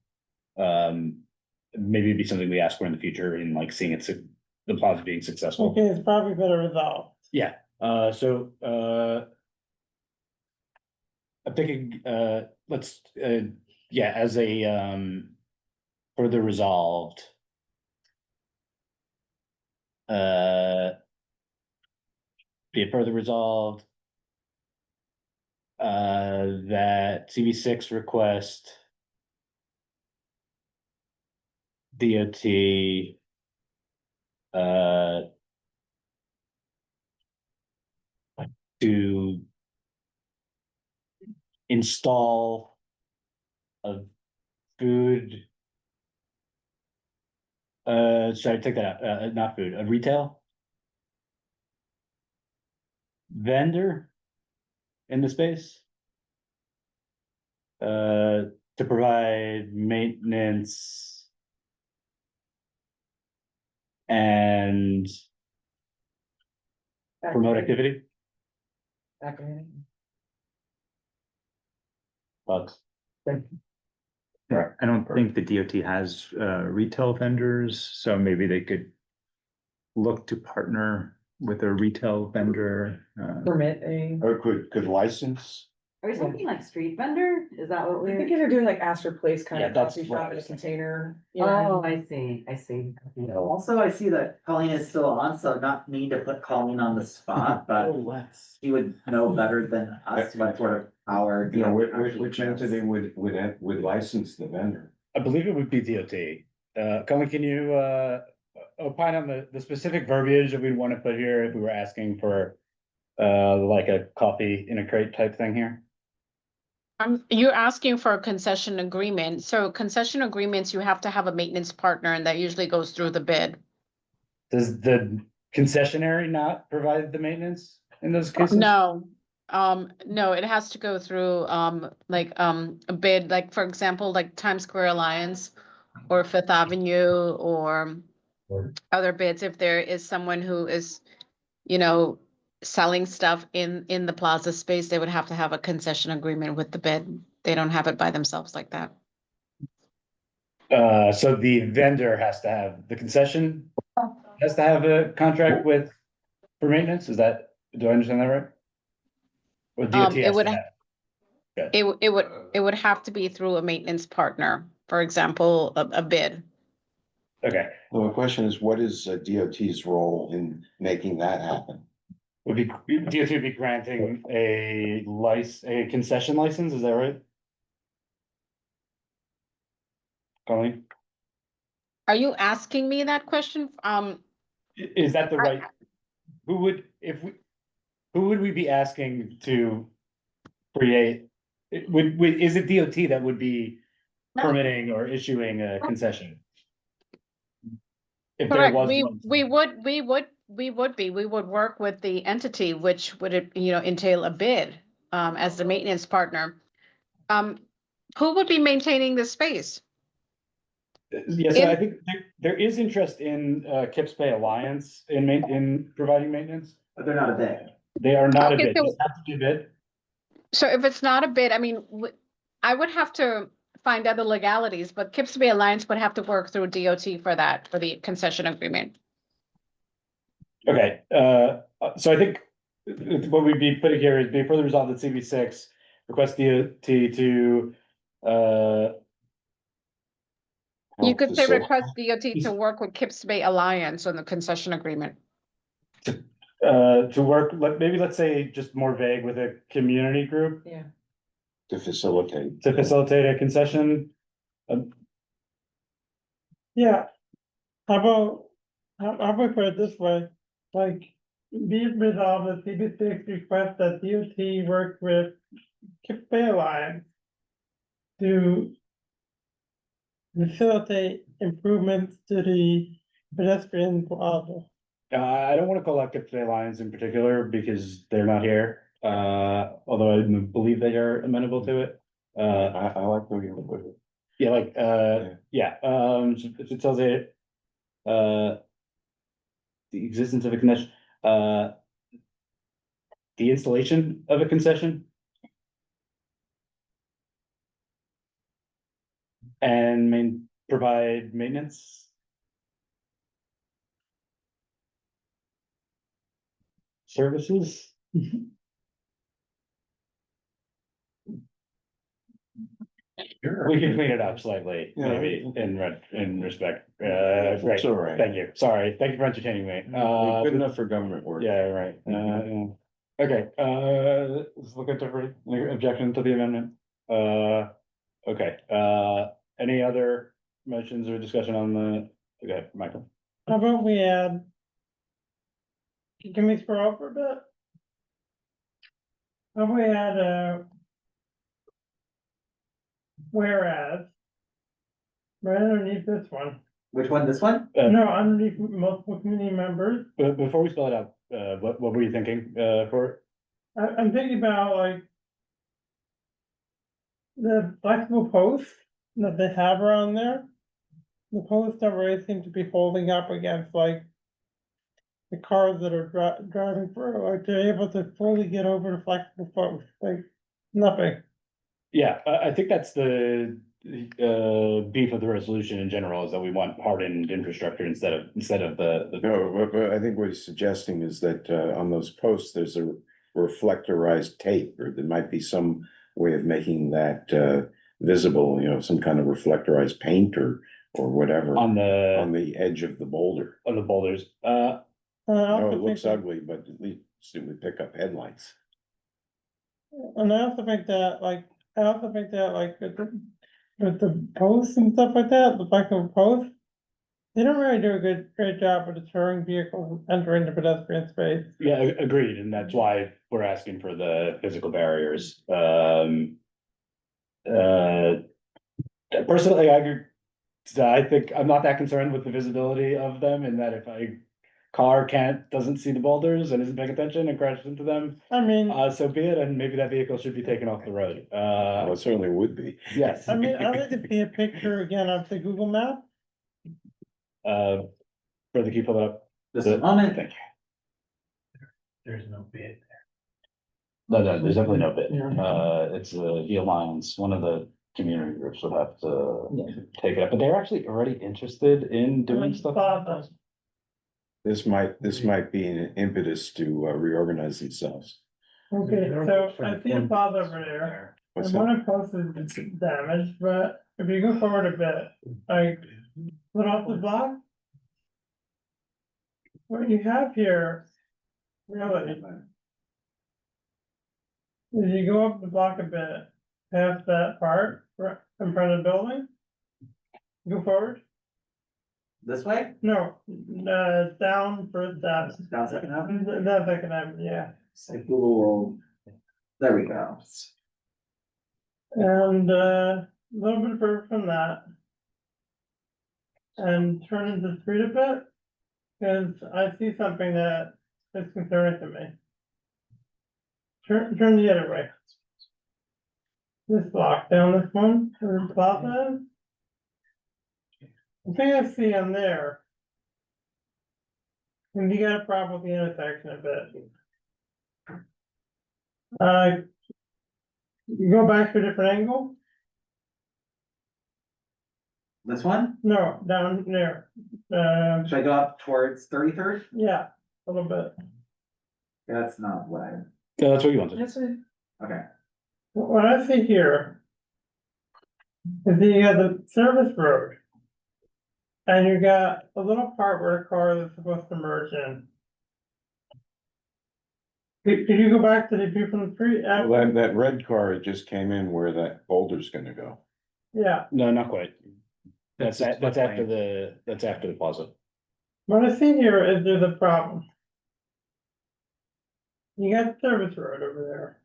Maybe it'd be something we ask for in the future in like seeing the plaza being successful. Okay, it's probably better resolved. Yeah, I'm thinking, let's, yeah, as a, further resolved. Be it further resolved. That CV6 request. DOT. To install a food. Sorry, take that out, not food, a retail vendor in the space. To provide maintenance and promote activity. Bugs. Right, I don't think the DOT has retail vendors, so maybe they could look to partner with a retail vendor. Permit a. Or could license? Or something like street vendor, is that what I we're? think they're doing like Astor Place kind Yeah, of that's coffee what I shop in a was thinking. container. Oh, I see. Also, I see that Colleen is still on, so not me to put Colleen on the spot, but she would know better than us what sort of power. You know, actually which has. entity would license the vendor? I believe it would be DOT. Colin, can you opine on the specific verbiage that we'd want to put here if we were asking for like a coffee in a crate type thing here? You're asking for a concession agreement. So concession agreements, you have to have a maintenance partner and that usually goes through the bid. Does the concessionary not provide the maintenance in those cases? No, no, it has to go through, like, a bid, like, for example, like Times Square Alliance or Fifth Avenue or other bids. If there is someone who is, selling stuff in the plaza space, they would have to have a concession agreement with the bid. They don't have it by themselves like that. So the vendor has to have, the concession has to have a contract for maintenance, do I understand that right? Or DOT It has would to have? It would have to be through a maintenance partner, for example, a bid. Okay, Well, the question is, what is DOT's role in making that happen? DOT would be granting a concession license, is that right? Colleen, Are you asking me that question? is that the right? Who would we be asking to create? Is it DOT that would be No. permitting or issuing a concession? If there Correct, was we one. we would work with the entity, which would, entail a bid, as the maintenance partner. Who would be maintaining this space? Yeah, so I think there is interest in Kips Bay Alliance in providing maintenance. But they're not a bid. They are not a Okay, bid, so- just have to be a bid. So if it's not a bid, I mean, I would have to find other legalities, but Kips Bay Alliance would have to work through DOT for that, for the concession agreement. Okay, so I think what we'd be putting here is be further resolved that CV6 request DOT to You could say Facilitate- request DOT to work with Kips Bay Alliance on the concession agreement. to work, maybe let's say just more vague with a community group Yeah. To facilitate. to facilitate a concession. Yeah. How about we put it this way, like, be it resolved that CB6 request that DOT work with Kips Bay Alliance to facilitate improvements to the pedestrian plaza. I don't wanna call out Kips Bay Alliance in particular because they're not here, although I believe they are amenable to it. I like the way you put it. Yeah, like, it tells it, the existence of a connection, the installation of a concession. And provide maintenance. Services. We can clean it up slightly, Yeah. maybe in respect, It's great, all right. thank you, sorry, thank you for entertaining me. Good enough for government work. Yeah, right, okay, let's look at different objection to the amendment. Okay, any other motions or discussion on the, okay, Michael? How about we add? Can we scroll up for a bit? How about we add whereas? Right underneath this one, Which one, this one? no, underneath multiple community members, Before we spell it out, what were you thinking, for? I'm thinking about like. The flexible posts that they have around there. The posts don't really seem to be holding up against like. The cars that are driving through, like they're able to fully get over the flexible post, like nothing. Yeah, I think that's the beef of the resolution in general, is that we want hardened infrastructure instead of the. No, but I think what he's suggesting is that on those posts, there's a reflectorized tape, or there might be some way of making that visible, some kind of reflectorized paint or whatever On the edge of the boulder. on the boulders, And I No, also it think looks that- ugly, but at least it would pick up headlights. And I also think that like, with the posts and stuff like that, the flexible posts. They don't really do a great job of deterring vehicles entering the pedestrian space. yeah, agreed, and that's why we're asking for the physical barriers, personally, I agree. So I think I'm not that concerned with the visibility of them, and that if a car doesn't see the boulders and isn't paying attention and crashes into them, I mean, so be it, and maybe that vehicle should be taken off the road, Well, it certainly would be. yes. I'd like to see a picture again of the Google map. Further, can you pull it up? Just a moment. Thank you. There's no bid. No, there's definitely no bid. It's the Alliance, one of the community groups would have to take it up, but they're actually already interested in doing stuff. This might be an impetus to reorganize themselves. Okay, so I see a plaza over there. What's And that? one of posts is damaged, but if you go forward a bit, like, put off the block. What you have here, really. Is you go up the block a bit, past that part, in front of the building. Go forward, This way? no, down for that, Down Second Avenue? that second avenue, yeah. Say Google. There we go. And a little bit further from that. And turn into the street a bit. Cause I see something that is concerning to me. Turn the other way. This block down this one, or the plaza. The thing I see on there. And you got a problem with the intersection a bit. You go back to a different angle? This one? No, down there. Should I go up towards 33rd? Yeah, a little bit. That's not what I, Yeah, that's what you wanted. okay. What I see here. Is the service road. And you got a little part where a car is supposed to merge in. Could you go back to the view from the street? Well, that red car just came in where that boulder's gonna go. Yeah, No, not quite. That's That's after the plaza. what I see here is there's a problem. You got the service road over there.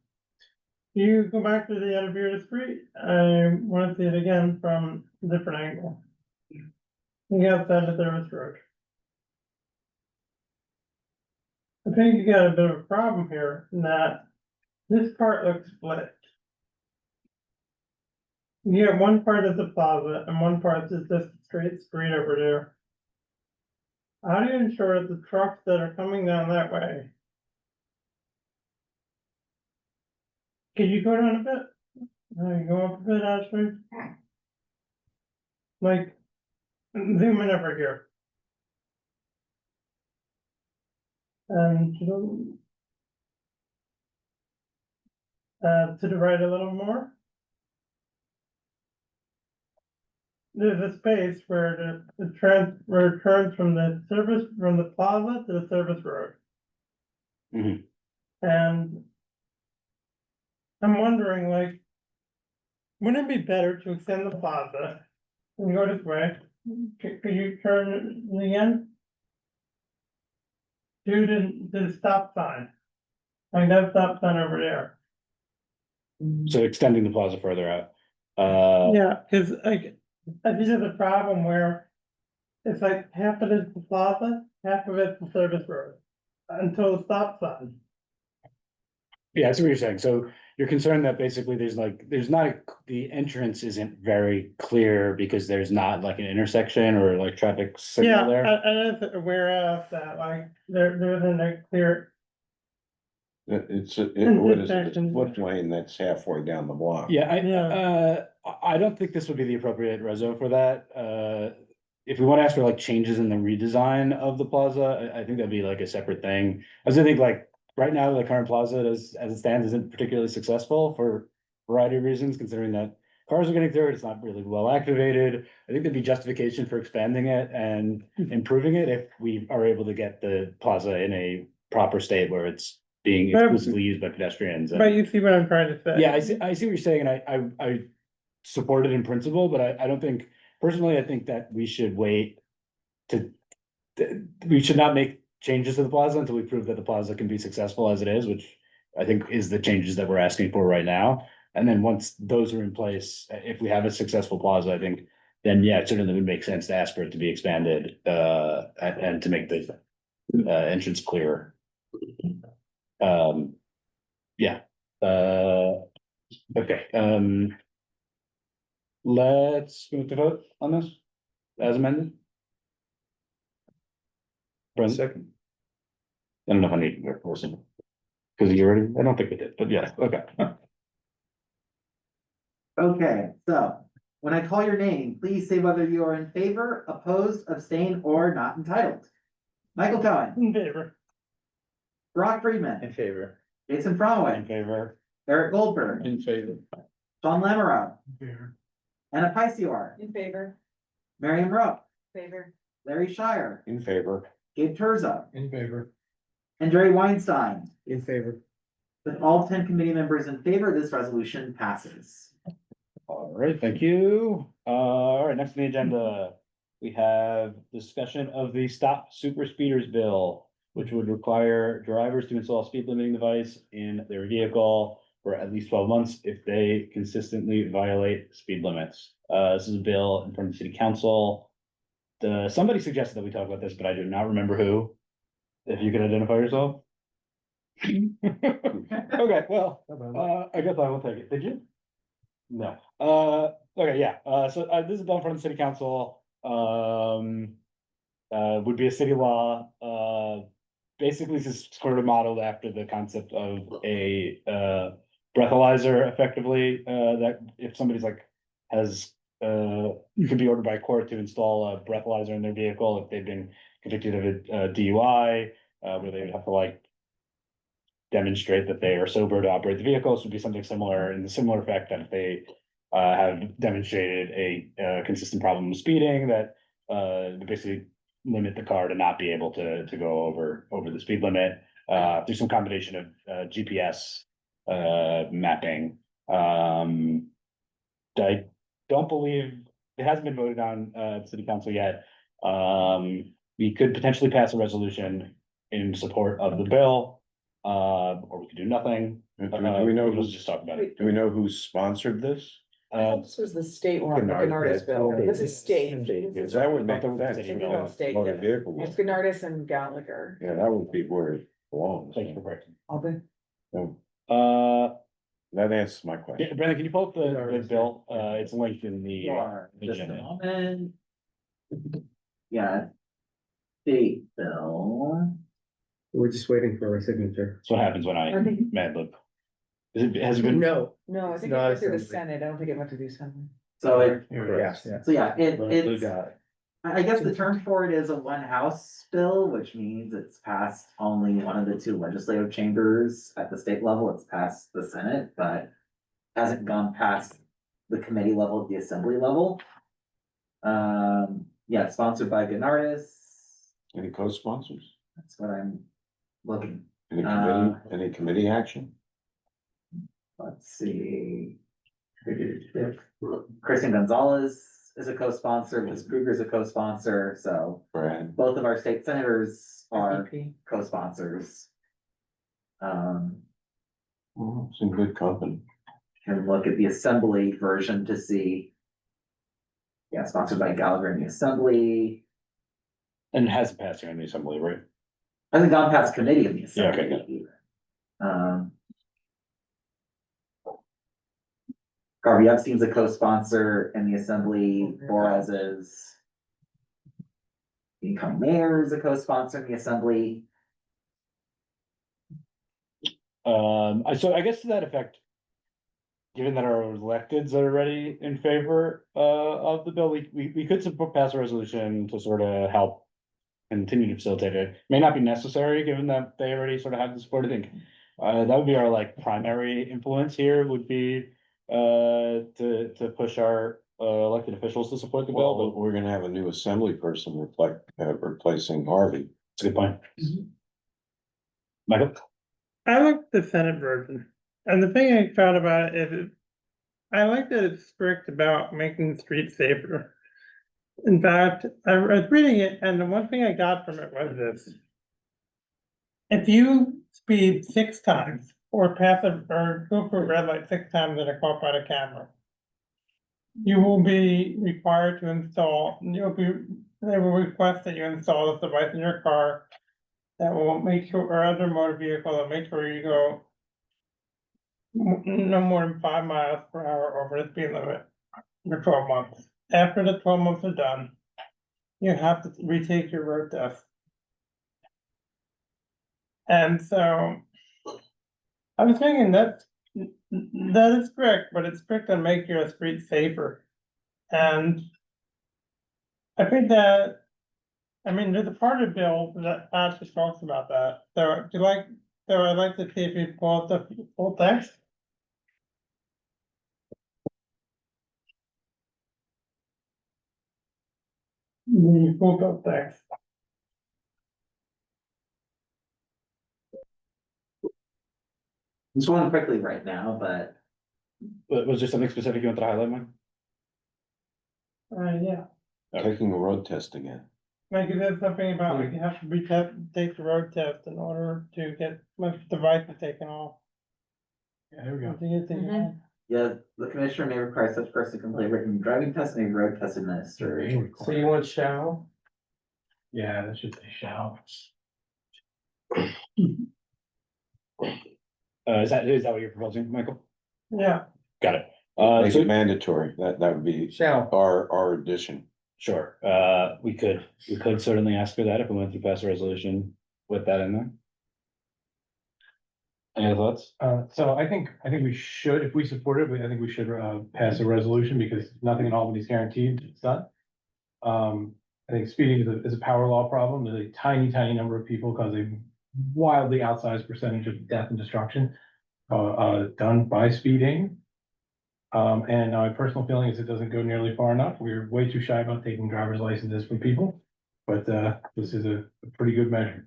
You go back to the other view of the street, I wanna see it again from a different angle. You got the service road. I think you got a bit of a problem here in that this part looks split. Yeah, one part is the plaza and one part is just straight street over there. How do you ensure that the trucks that are coming down that way? Can you go down a bit? You go up a bit, Ashley? Like, zoom in over here. And to the right a little more. There's a space where where it turns from the plaza to the service road. Mhm. And I'm wondering, like, wouldn't it be better to extend the plaza and go this way? Could you turn it again? To the stop sign. Like that stop sign over there. So extending the plaza further out. Yeah, cause like, I think there's a problem where it's like half of it's the plaza, half of it's the service road. Until the stop sign. Yeah, I see what you're saying. So you're concerned that basically there's not, the entrance isn't very clear because there's not like an intersection or like traffic Yeah, signal there. I was aware of that, like, there isn't a clear, What is it, a Intersection. split lane that's halfway down the block? Yeah, Yeah. I don't think this would be the appropriate reso for that. If we want to ask for like changes in the redesign of the plaza, I think that'd be like a separate thing. I also think like right now, the current plaza as it stands isn't particularly successful for a variety of reasons, considering that cars are getting through it, it's not really well activated. I think there'd be justification for expanding it and improving it if we are able to get the plaza in a proper state where it's being But- exclusively used by pedestrians. and- but you see what I'm trying to say. Yeah, I see what you're saying, and I support it in principle, but I don't think, personally, I think that we should wait to. We should not make changes to the plaza until we prove that the plaza can be successful as it is, which I think is the changes that we're asking for right now. And then once those are in place, if we have a successful plaza, I think, then yeah, it certainly would make sense to ask for it to be expanded, and to make the entrance clearer. Yeah, okay, let's move to vote on this as amended. Brendan? Second. I don't know if I need to go person. Cause you already, I don't think we did, but yeah, okay. Okay, so when I call your name, please say whether you are in favor, opposed, abstain, or not entitled. Michael Cohen, In favor. Brock Friedman, In favor. Jason In Fromoway, favor. Eric Goldberg, In favor. Sean Lamoureux, In favor. Anna Picior, In favor. Miriam Rowe, Favor. Larry Shire, In favor. Gabe Terza, In favor. and Jerry Weinstein. In favor. With all 10 committee members in favor, this resolution passes. All right, thank you. All right, next on the agenda, we have discussion of the Stop Super Speeders bill, which would require drivers to install a speed limiting device in their vehicle for at least 12 months if they consistently violate speed limits. This is a bill in front of the city council. Somebody suggested that we talk about this, but I do not remember who. If you could identify yourself. Okay, well, I guess I will take it. Did you? No. Okay, yeah. So this is a bill in front of the city council. Would be a city law. Basically, this is sort of modeled after the concept of a breathalyzer, effectively. That if somebody's like has you could be ordered by court to install a breathalyzer in their vehicle if they've been convicted of a DUI, where they would have to like demonstrate that they are sober to operate the vehicle. So would be something similar in the similar effect that if they have demonstrated a consistent problem with speeding, that basically limit the car to not be able to go over the speed limit through some combination of GPS mapping. I don't believe it hasn't been voted on at city council yet. We could potentially pass a resolution in support of the bill, or we could do nothing. Do we know Let's who's, just talk about it. do we know who sponsored this? This was the state one, the Gennardis Gennardis bill. This is state. Because that would make Not the sense. city you know, State, motor yeah. vehicle. It's Gennardis and Gallagher. Yeah, that would be where it belongs. Thank you for correcting. All good. No. that answers my Yeah, question. Brandon, can you pull up the bill? It's linked in the. Sure, just a agenda. moment. Yeah. State bill. We're just waiting for a signature. That's what happens when I I think- mad lib. Has it been? No. No, I It's think it not went through the assembly. Senate, I don't think it went through the Assembly. So it, Yes, yeah. so yeah, Blue it's, got it. I guess the term for it is a one house bill, which means it's passed only one of the two legislative chambers at the state level. It's passed the Senate, but hasn't gone past the committee level at the assembly level. Yeah, it's sponsored by Gennardis. Any co-sponsors? That's what I'm looking. Any committee action? Let's see. Kristen Gonzalez is a co-sponsor, Liz Kruger is a co-sponsor, so Brad? both of our state senators are VP. co-sponsors. Well, it's in good company. Can look at the assembly version to see. Yeah, sponsored by Gallagher in the assembly, And it hasn't passed here in the assembly, right? hasn't gone past committee in the Yeah, okay, assembly either. Garvey Epstein's a co-sponsor in the assembly, Boraz is. Income Mayor is a co-sponsor in the assembly. So I guess to that effect. Given that our electeds are already in favor of the bill, we could pass a resolution to sort of help. Continue to facilitate it. May not be necessary, given that they already sort of have the support. I think that would be our like primary influence here would be to push our elected officials to support the bill, Well, but we're gonna have a new assembly person replacing Harvey. it's a good point. Michael? I like the Senate version, and the thing I found about it is, I like that it's strict about making the streets safer. In fact, I was reading it, and the one thing I got from it was this. If you speed 6 times, or or go for a red light 6 times and are caught by the camera. You will be required to install, they will request that you install this device in your car. That will make sure, or other motor vehicle, that make sure you go. No more than 5 miles per hour over the speed limit for 12 months. After the 12 months are done, you have to retake your road test. And so I was thinking that is strict, but it's strict to make your street safer. And I think that, I mean, there's a part of the bill that actually talks about that. So I'd like to see if you pull up the full text. You pulled up text. It's going quickly right now, but Was there something specific you want to highlight, Mike? Yeah, Taking a road test again. like it said something about like you have to take the road test in order to get my device taken off. Yeah, there we go. To get taken off. yeah, the commissioner may require such person to complete a written driving test and a road test administered. So you want shall? Yeah, that should say shall. Is that what you're proposing, Michael? Yeah, Got it. Make So, it mandatory. That would be Shall. our addition. sure, we could certainly ask for that if we went to pass a resolution with that in there. Any other thoughts? So I think we should, if we support it, I think we should pass a resolution because nothing in Albany is guaranteed it's done. I think speeding is a power law problem. There's a tiny number of people cause a wildly outsized percentage of death and destruction done by speeding. And my personal feeling is it doesn't go nearly far enough. We're way too shy about taking driver's licenses from people, but this is a pretty good measure.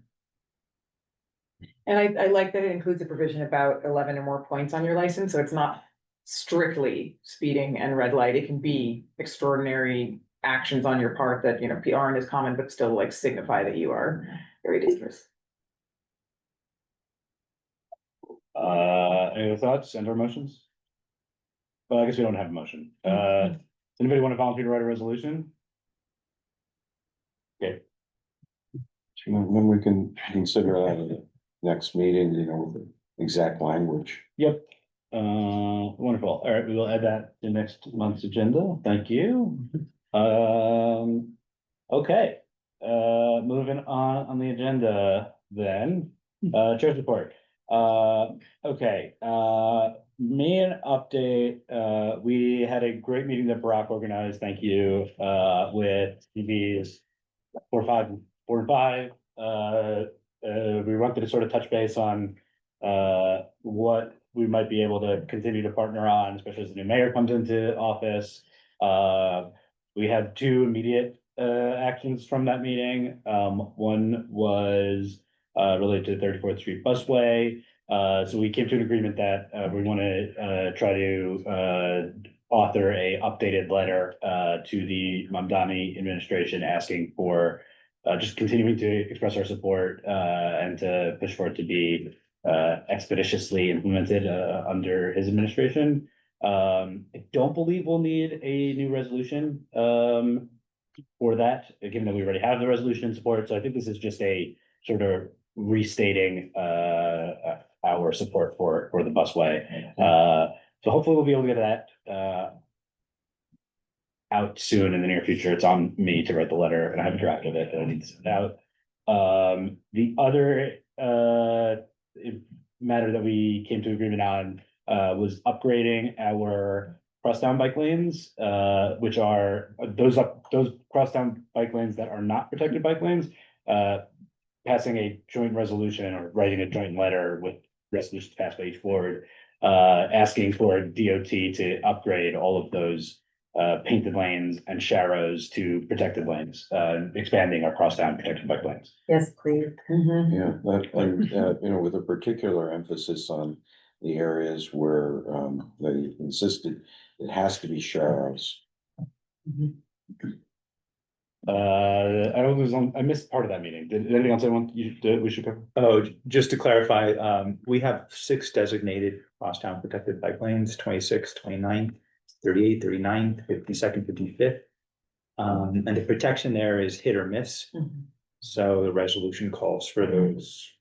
And I like that it includes a provision about 11 or more points on your license, so it's not strictly speeding and red light. It can be extraordinary actions on your part that, aren't as common, but still like signify that you are very dangerous. Any other thoughts and or motions? Well, I guess we don't have a motion. Does anybody want to volunteer to write a resolution? Okay, Then we can consider that at the next meeting, with the exact language. yep. Wonderful. All right, we will add that to next month's agenda. Thank you. Okay, moving on the agenda then, chair's report. Okay, main update, we had a great meeting that Barack organized, thank you, with TVs 4, 5, 5. We wanted to sort of touch base on, what we might be able to continue to partner on, especially as the new mayor comes into office. We had 2 immediate actions from that meeting. One was related to the 34th Street busway. So we came to an agreement that we want to try to author a updated letter to the Mamdani administration asking for just continuing to express our support and to push for it to be expeditiously implemented under his administration. I don't believe we'll need a new resolution for that, given that we already have the resolution in support. So I think this is just a sort of restating our support for the busway. So hopefully we'll be able to get that out soon in the near future. It's on me to write the letter, and I have a draft of it that I need to send out. The other matter that we came to agreement on was upgrading our crosstown bike lanes, which are those crosstown bike lanes that are not protected bike lanes. Passing a joint resolution or writing a joint letter with resolutions passed by each board, asking for DOT to upgrade all of those painted lanes and sharrows to protected lanes, expanding our crosstown protected bike lanes. Yes, please. Yeah, that, and, with a particular emphasis on the areas where, they insisted it has to be sharrows. I missed part of that meeting. Did anything else we should cover? Oh, just to clarify, we have 6 designated crosstown protected bike lanes, 26, 29, 38, 39, 52nd, 55th. And the protection there is hit or miss. So the resolution calls for those.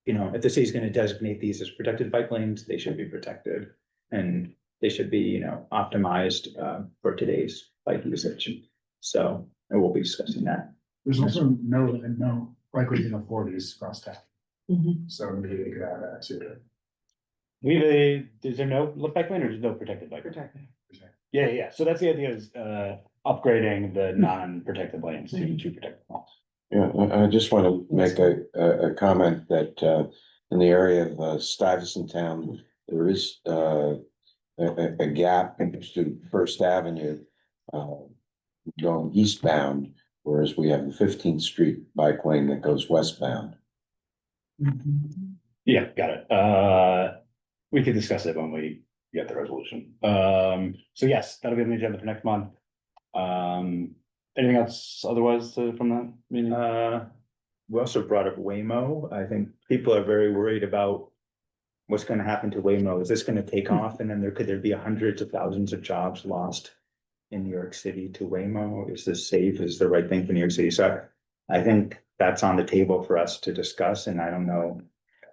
If the city's gonna designate these as protected bike lanes, they should be protected. And they should be, optimized for today's bike usage. So and we'll be discussing that. There's also no likely to afford these cross town. So maybe they could add that to it. Is there no bike lane or is there no protected bike lane? Protected. Yeah. So that's the idea is upgrading the non-protected lanes to protected lanes. Yeah, I just want to make a comment that, in the area of Stuyvesant Town, there is a gap to First Avenue going eastbound, whereas we have the 15th Street bike lane that goes westbound. Yeah, got it. We could discuss it when we get the resolution. So yes, that'll be on the agenda for next month. Anything else otherwise from that meeting? We also brought up Waymo. I think people are very worried about what's gonna happen to Waymo. Is this gonna take off? And then could there be hundreds of thousands of jobs lost in New York City to Waymo? Is this safe? Is the right thing for New York City? So I think that's on the table for us to discuss, and I don't know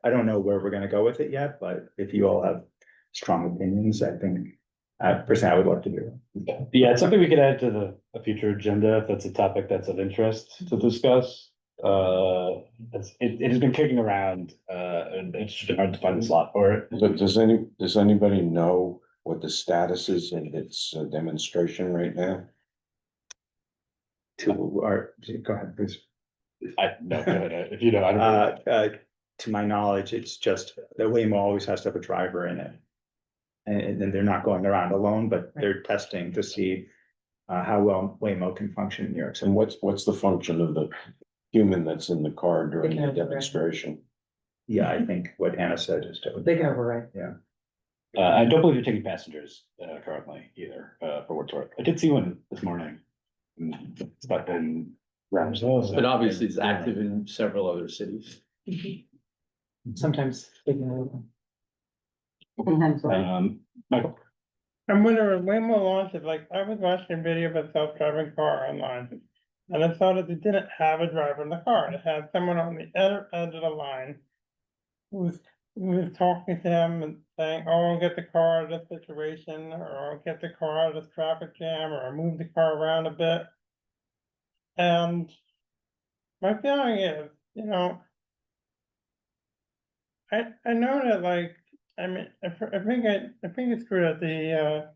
where we're gonna go with it yet, but if you all have strong opinions, I think personally I would love to do it. Yeah, it's something we could add to a future agenda if that's a topic that's of interest to discuss. It has been kicking around, and it's just been hard to find a slot for it. But does anybody know what the status is in its demonstration right now? Go ahead, please. No, if you know, I don't know. To my knowledge, it's just that Waymo always has to have a driver in it. And then they're not going around alone, but they're testing to see how well Waymo can function in New York. And what's the function of the human that's in the car during the demonstration? Yeah, I think what Anna said is totally. They can override. Yeah. I don't believe you're taking passengers currently either, for what's worth. I did see one this morning. It's about in Rams. But obviously it's active in several other cities. Sometimes. Michael. I'm wondering when we'll launch it, like, I was watching a video of a self-driving car online. And I saw that it didn't have a driver in the car, it had someone on the other end of the line. Who was was talking to him and saying, oh, I'll get the car out of this situation, or I'll get the car out of this traffic jam, or I'll move the car around a bit. And my feeling is, you know, I know that like, I mean, I think it's true that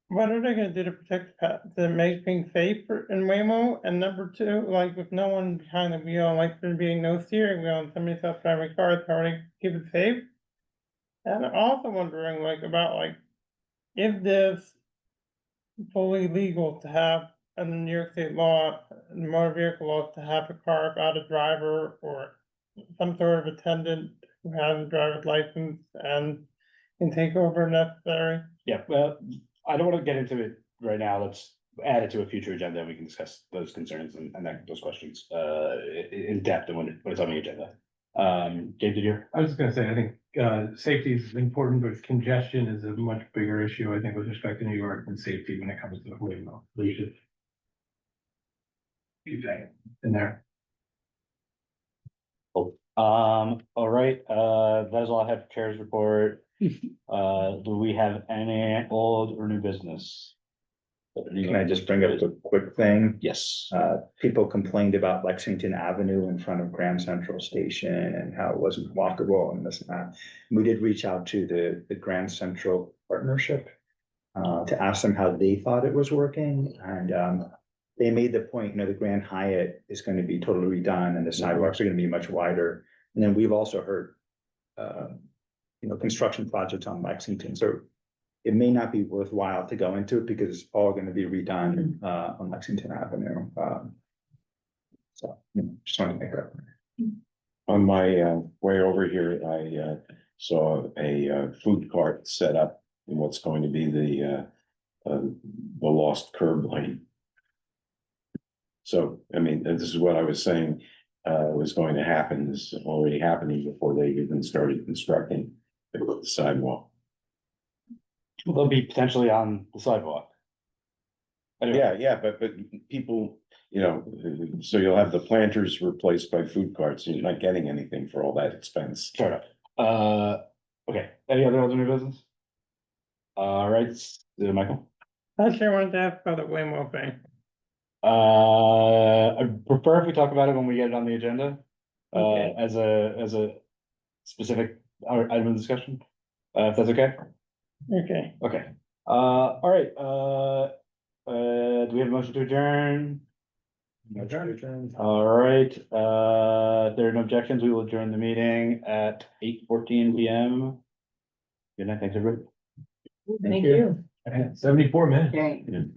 what are they gonna do to protect, to make things safe in Waymo? And number two, like with no one behind the wheel, like there being no steering wheel and somebody self-driving cars, how are they keep it safe? And I'm also wondering like about like, if this fully legal to have in New York State law, motor vehicle laws, to have a car without a driver or some sort of attendant who has a driver's license and can take over if necessary. Yeah, well, I don't wanna get into it right now, let's add it to a future agenda, and we can discuss those concerns and those questions, in depth and when it's on the agenda. Gabe, did you? I was just gonna say, I think, safety is important, but congestion is a much bigger issue, I think, with respect to New York than safety when it comes to Waymo. We should keep that in there. All right, that is all I have for chair's report. Do we have any old or new business? Can I just bring up a quick thing? Yes. People complained about Lexington Avenue in front of Grand Central Station and how it wasn't walkable and this and that. We did reach out to the Grand Central Partnership to ask them how they thought it was working, and they made the point, you know, the Grand Hyatt is going to be totally redone and the sidewalks are going to be much wider. And then we've also heard, you know, construction projects on Lexington, so it may not be worthwhile to go into it because it's all going to be redone on Lexington Avenue. So, you know, just wanted to make that. On my way over here, I saw a food cart set up in what's going to be the lost curb lane. So, I mean, this is what I was saying was going to happen, is already happening before they even started constructing the sidewalk. They'll be potentially on the sidewalk. Anyway. Yeah, but people, you know, so you'll have the planters replaced by food carts, and you're not getting anything for all that expense. Fair enough. Okay, any other new business? All right, Michael? Actually, I wanted to ask about the Waymo thing. I prefer if we talk about it when we get it on the agenda. Okay. As a specific item of discussion, if that's okay? Okay. Okay, all right, do we have a motion to adjourn? All right, if there are no objections, we will adjourn the meeting at 8:14 PM. Good night, thanks everybody. Thank you. 74 minutes. Okay.